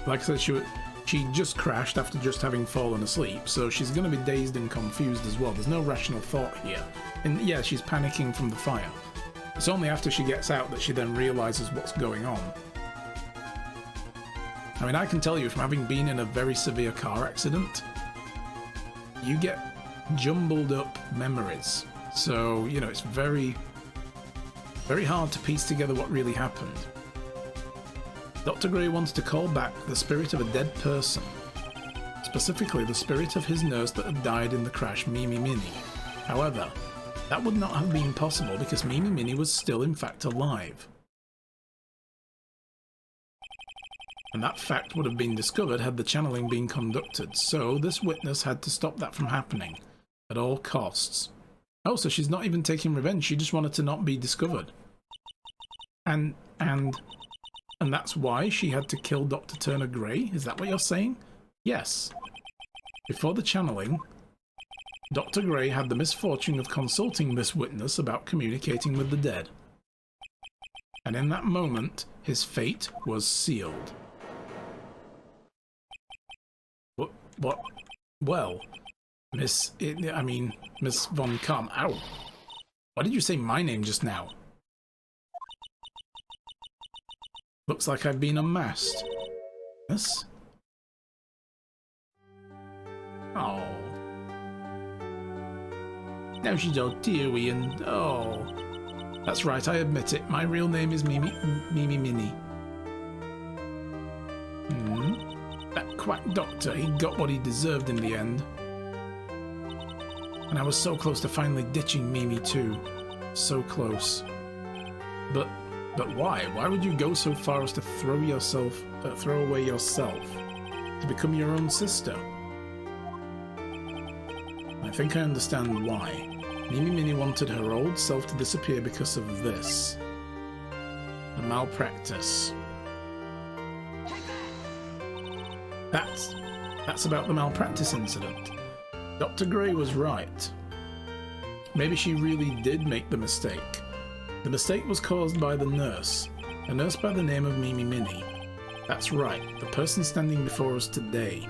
Like I said, she just crashed after just having fallen asleep, so she's going to be dazed and confused as well. There's no rational thought here. And yeah, she's panicking from the fire. It's only after she gets out that she then realizes what's going on. I mean, I can tell you from having been in a very severe car accident, you get jumbled up memories. So, you know, it's very hard to piece together what really happened. Dr. Gray wants to call back the spirit of a dead person, specifically the spirit of his nurse that had died in the crash, Mimi Mini. However, that would not have been possible because Mimi Mini was still in fact alive. And that fact would have been discovered had the channeling been conducted, so this witness had to stop that from happening at all costs. Oh, so she's not even taking revenge, she just wanted to not be discovered. And that's why she had to kill Dr. Turner Gray? Is that what you're saying? Yes. Before the channeling, Dr. Gray had the misfortune of consulting this witness about communicating with the dead. And in that moment, his fate was sealed. What? Well, Miss Von Kamm. Ow. Why did you say my name just now? Looks like I've been unmasked. Yes? Oh. Now she's all teary and... oh. That's right, I admit it. My real name is Mimi Mini. That quack doctor, he got what he deserved in the end. And I was so close to finally ditching Mimi too. So close. But why? Why would you go so far as to throw away yourself to become your own sister? I think I understand why. Mimi Mini wanted her old self to disappear because of this. The malpractice. That's about the malpractice incident. Dr. Gray was right. Maybe she really did make the mistake. The mistake was caused by the nurse, a nurse by the name of Mimi Mini. That's right, the person standing before us today.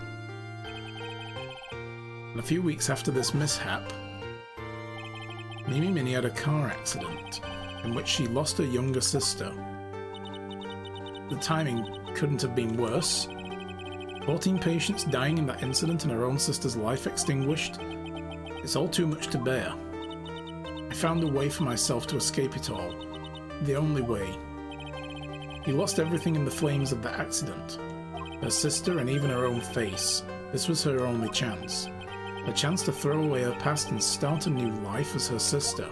And a few weeks after this mishap, Mimi Mini had a car accident in which she lost her younger sister. The timing couldn't have been worse. 14 patients dying in that incident and her own sister's life extinguished. It's all too much to bear. I found a way for myself to escape it all. The only way. He lost everything in the flames of the accident. Her sister and even her own face. This was her only chance. A chance to throw away her past and start a new life as her sister.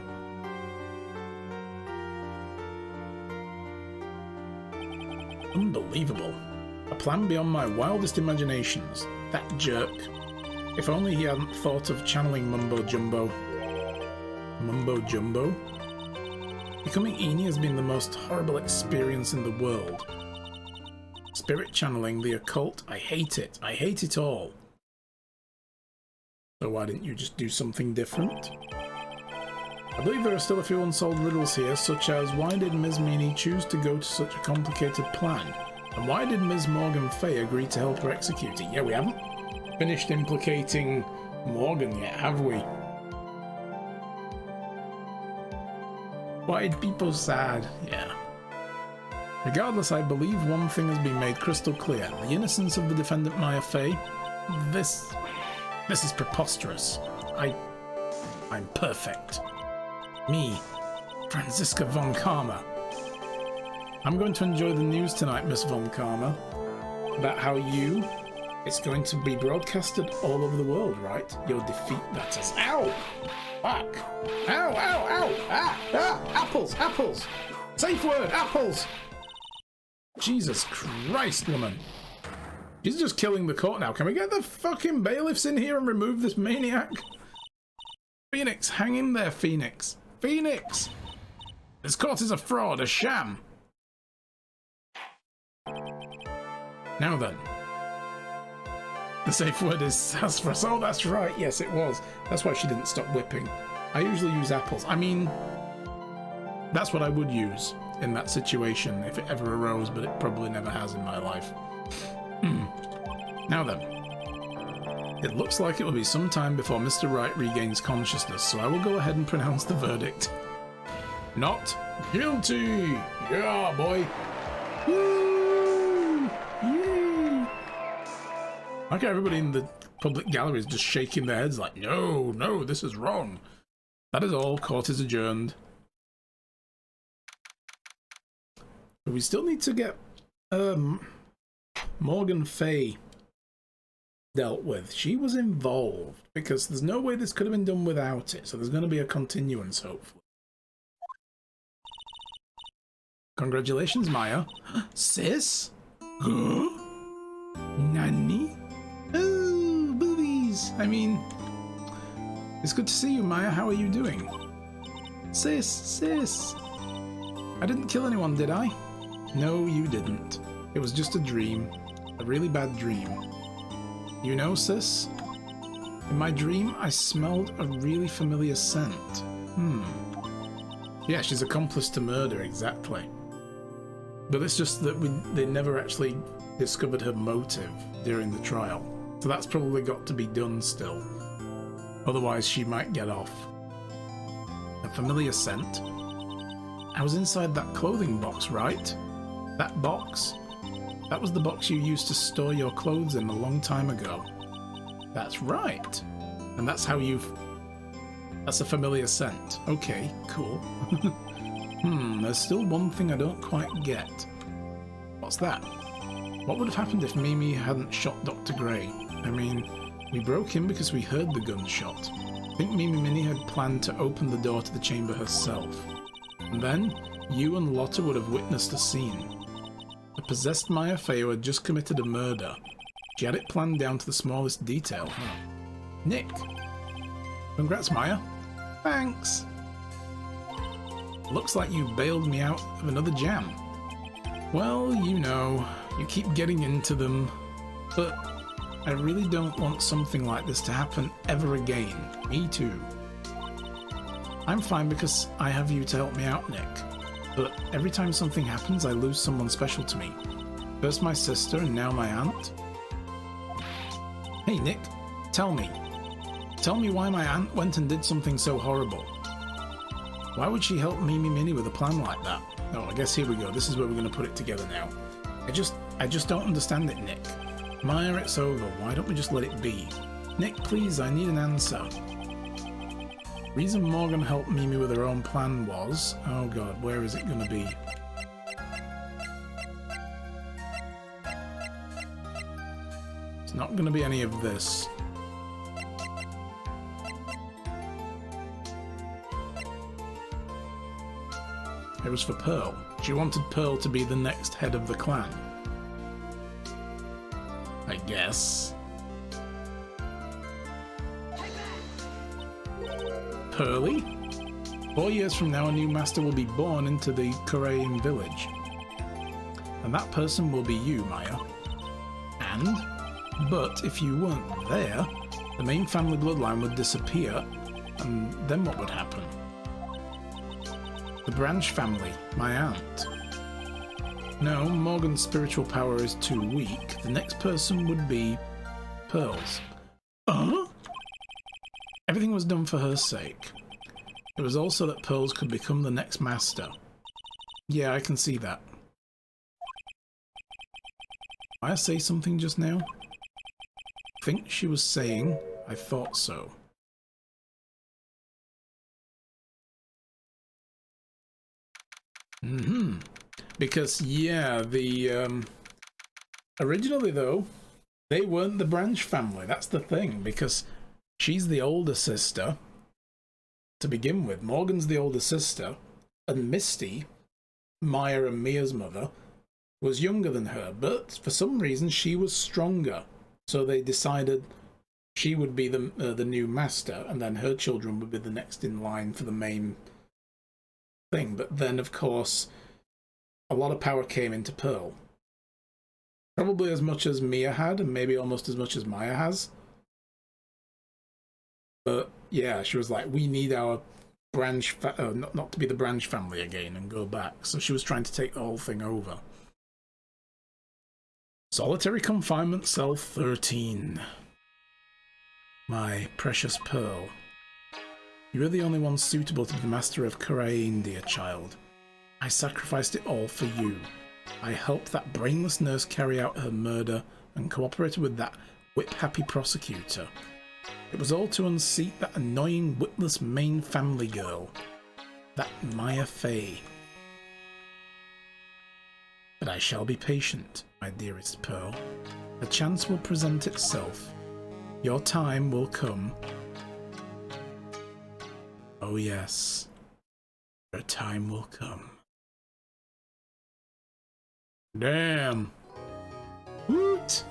Unbelievable. A plan beyond my wildest imaginations. That jerk. If only he hadn't thought of channeling Mumbo Jumbo. Mumbo Jumbo? Becoming Eenie has been the most horrible experience in the world. Spirit channeling, the occult, I hate it. I hate it all. So why didn't you just do something different? I believe there are still a few unsolved riddles here, such as why did Ms. Meany choose to go to such a complicated plan? And why did Ms. Morgan Fay agree to help her execute it? Yeah, we haven't finished implicating Morgan yet, have we? Why are people sad? Yeah. Regardless, I believe one thing has been made crystal clear. The innocence of the defendant Maya Fay. This is preposterous. I'm perfect. Me, Franziska von Karma. I'm going to enjoy the news tonight, Miss von Karma, about how it's going to be broadcasted all over the world, right? Your defeat matters. Ow! Fuck! Ow, ow, ow! Ah! Apples! Apples! Safe word! Apples! Jesus Christ, woman. She's just killing the court now. Can we get the fucking bailiffs in here and remove this maniac? Phoenix, hang in there, Phoenix. Phoenix! This court is a fraud, a sham. Now then. The safe word is sassafras. Oh, that's right. Yes, it was. That's why she didn't stop whipping. I usually use apples. I mean, that's what I would use in that situation if it ever arose, but it probably never has in my life. Now then. It looks like it will be some time before Mr. Wright regains consciousness, so I will go ahead and pronounce the verdict. Not guilty! Yeah, boy! Woo! Yay! Okay, everybody in the public gallery is just shaking their heads like, no, no, this is wrong. That is all. Court is adjourned. But we still need to get Morgan Fay dealt with. She was involved because there's no way this could have been done without it, so there's going to be a continuance, hopefully. Congratulations, Maya. Sis? Huh? Nanny? Oh, boobies! I mean, it's good to see you, Maya. How are you doing? Sis! I didn't kill anyone, did I? No, you didn't. It was just a dream. A really bad dream. You know, sis? In my dream, I smelled a really familiar scent. Yeah, she's accomplice to murder, exactly. But it's just that they never actually discovered her motive during the trial. So that's probably got to be done still. Otherwise, she might get off. A familiar scent? I was inside that clothing box, right? That box? That was the box you used to store your clothes in a long time ago. That's right. And that's how that's a familiar scent. Okay, cool. There's still one thing I don't quite get. What's that? What would have happened if Mimi hadn't shot Dr. Gray? I mean, we broke in because we heard the gunshot. I think Mimi Minnie had planned to open the door to the chamber herself. And then, you and Lotta would have witnessed the scene. A possessed Maya Fay had just committed a murder. She had it planned down to the smallest detail. Nick! Congrats, Maya. Thanks! Looks like you bailed me out of another jam. Well, you know, you keep getting into them, but I really don't want something like this to happen ever again. Me too. I'm fine because I have you to help me out, Nick. But every time something happens, I lose someone special to me. First my sister and now my aunt. Hey, Nick, tell me. Tell me why my aunt went and did something so horrible. Why would she help Mimi Minnie with a plan like that? Oh, I guess here we go. This is where we're going to put it together now. I just don't understand it, Nick. Maya, it's over. Why don't we just let it be? Nick, please, I need an answer. Reason Morgan helped Mimi with her own plan was... Oh god, where is it going to be? It's not going to be any of this. It was for Pearl. She wanted Pearl to be the next head of the clan. I guess. Pearly? 4 years from now, a new master will be born into the Korean village. And that person will be you, Maya. But if you weren't there, the main family bloodline would disappear, and then what would happen? The Branch family, my aunt. No, Morgan's spiritual power is too weak. The next person would be Pearl's. Everything was done for her sake. It was also that Pearls could become the next master. Yeah, I can see that. Did I say something just now? I think she was saying, I thought so. Because, yeah, originally, though, they weren't the Branch family. That's the thing, because she's the older sister to begin with. Morgan's the older sister, and Misty, Maya and Mia's mother, was younger than her, but for some reason she was stronger. So they decided she would be the new master, and then her children would be the next in line for the main thing. But then, of course, a lot of power came into Pearl. Probably as much as Mia had, and maybe almost as much as Maya has. But yeah, she was like, we need our branch, not to be the Branch family again and go back. So she was trying to take the whole thing over. Solitary confinement, cell 13. My precious Pearl. You are the only one suitable to be the master of Karain, dear child. I sacrificed it all for you. I helped that brainless nurse carry out her murder and cooperated with that whip-happy prosecutor. It was all to unseat that annoying, witless main family girl. That Maya Fey. But I shall be patient, my dearest Pearl. A chance will present itself. Your time will come. Oh yes, your time will come. Damn. Woot!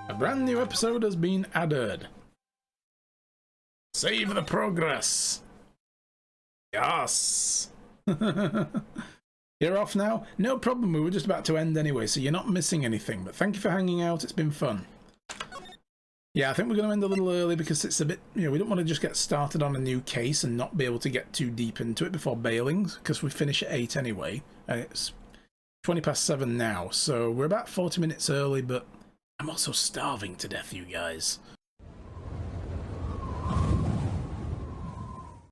A brand new episode has been added. Save the progress. Yes. You're off now? No problem, we were just about to end anyway, so you're not missing anything. But thank you for hanging out, it's been fun. Yeah, I think we're going to end a little early because it's a bit, we don't want to just get started on a new case and not be able to get too deep into it before bailing, because we finish at 8 anyway, and it's 20 past 7 now, so we're about 40 minutes early, but I'm also starving to death, you guys.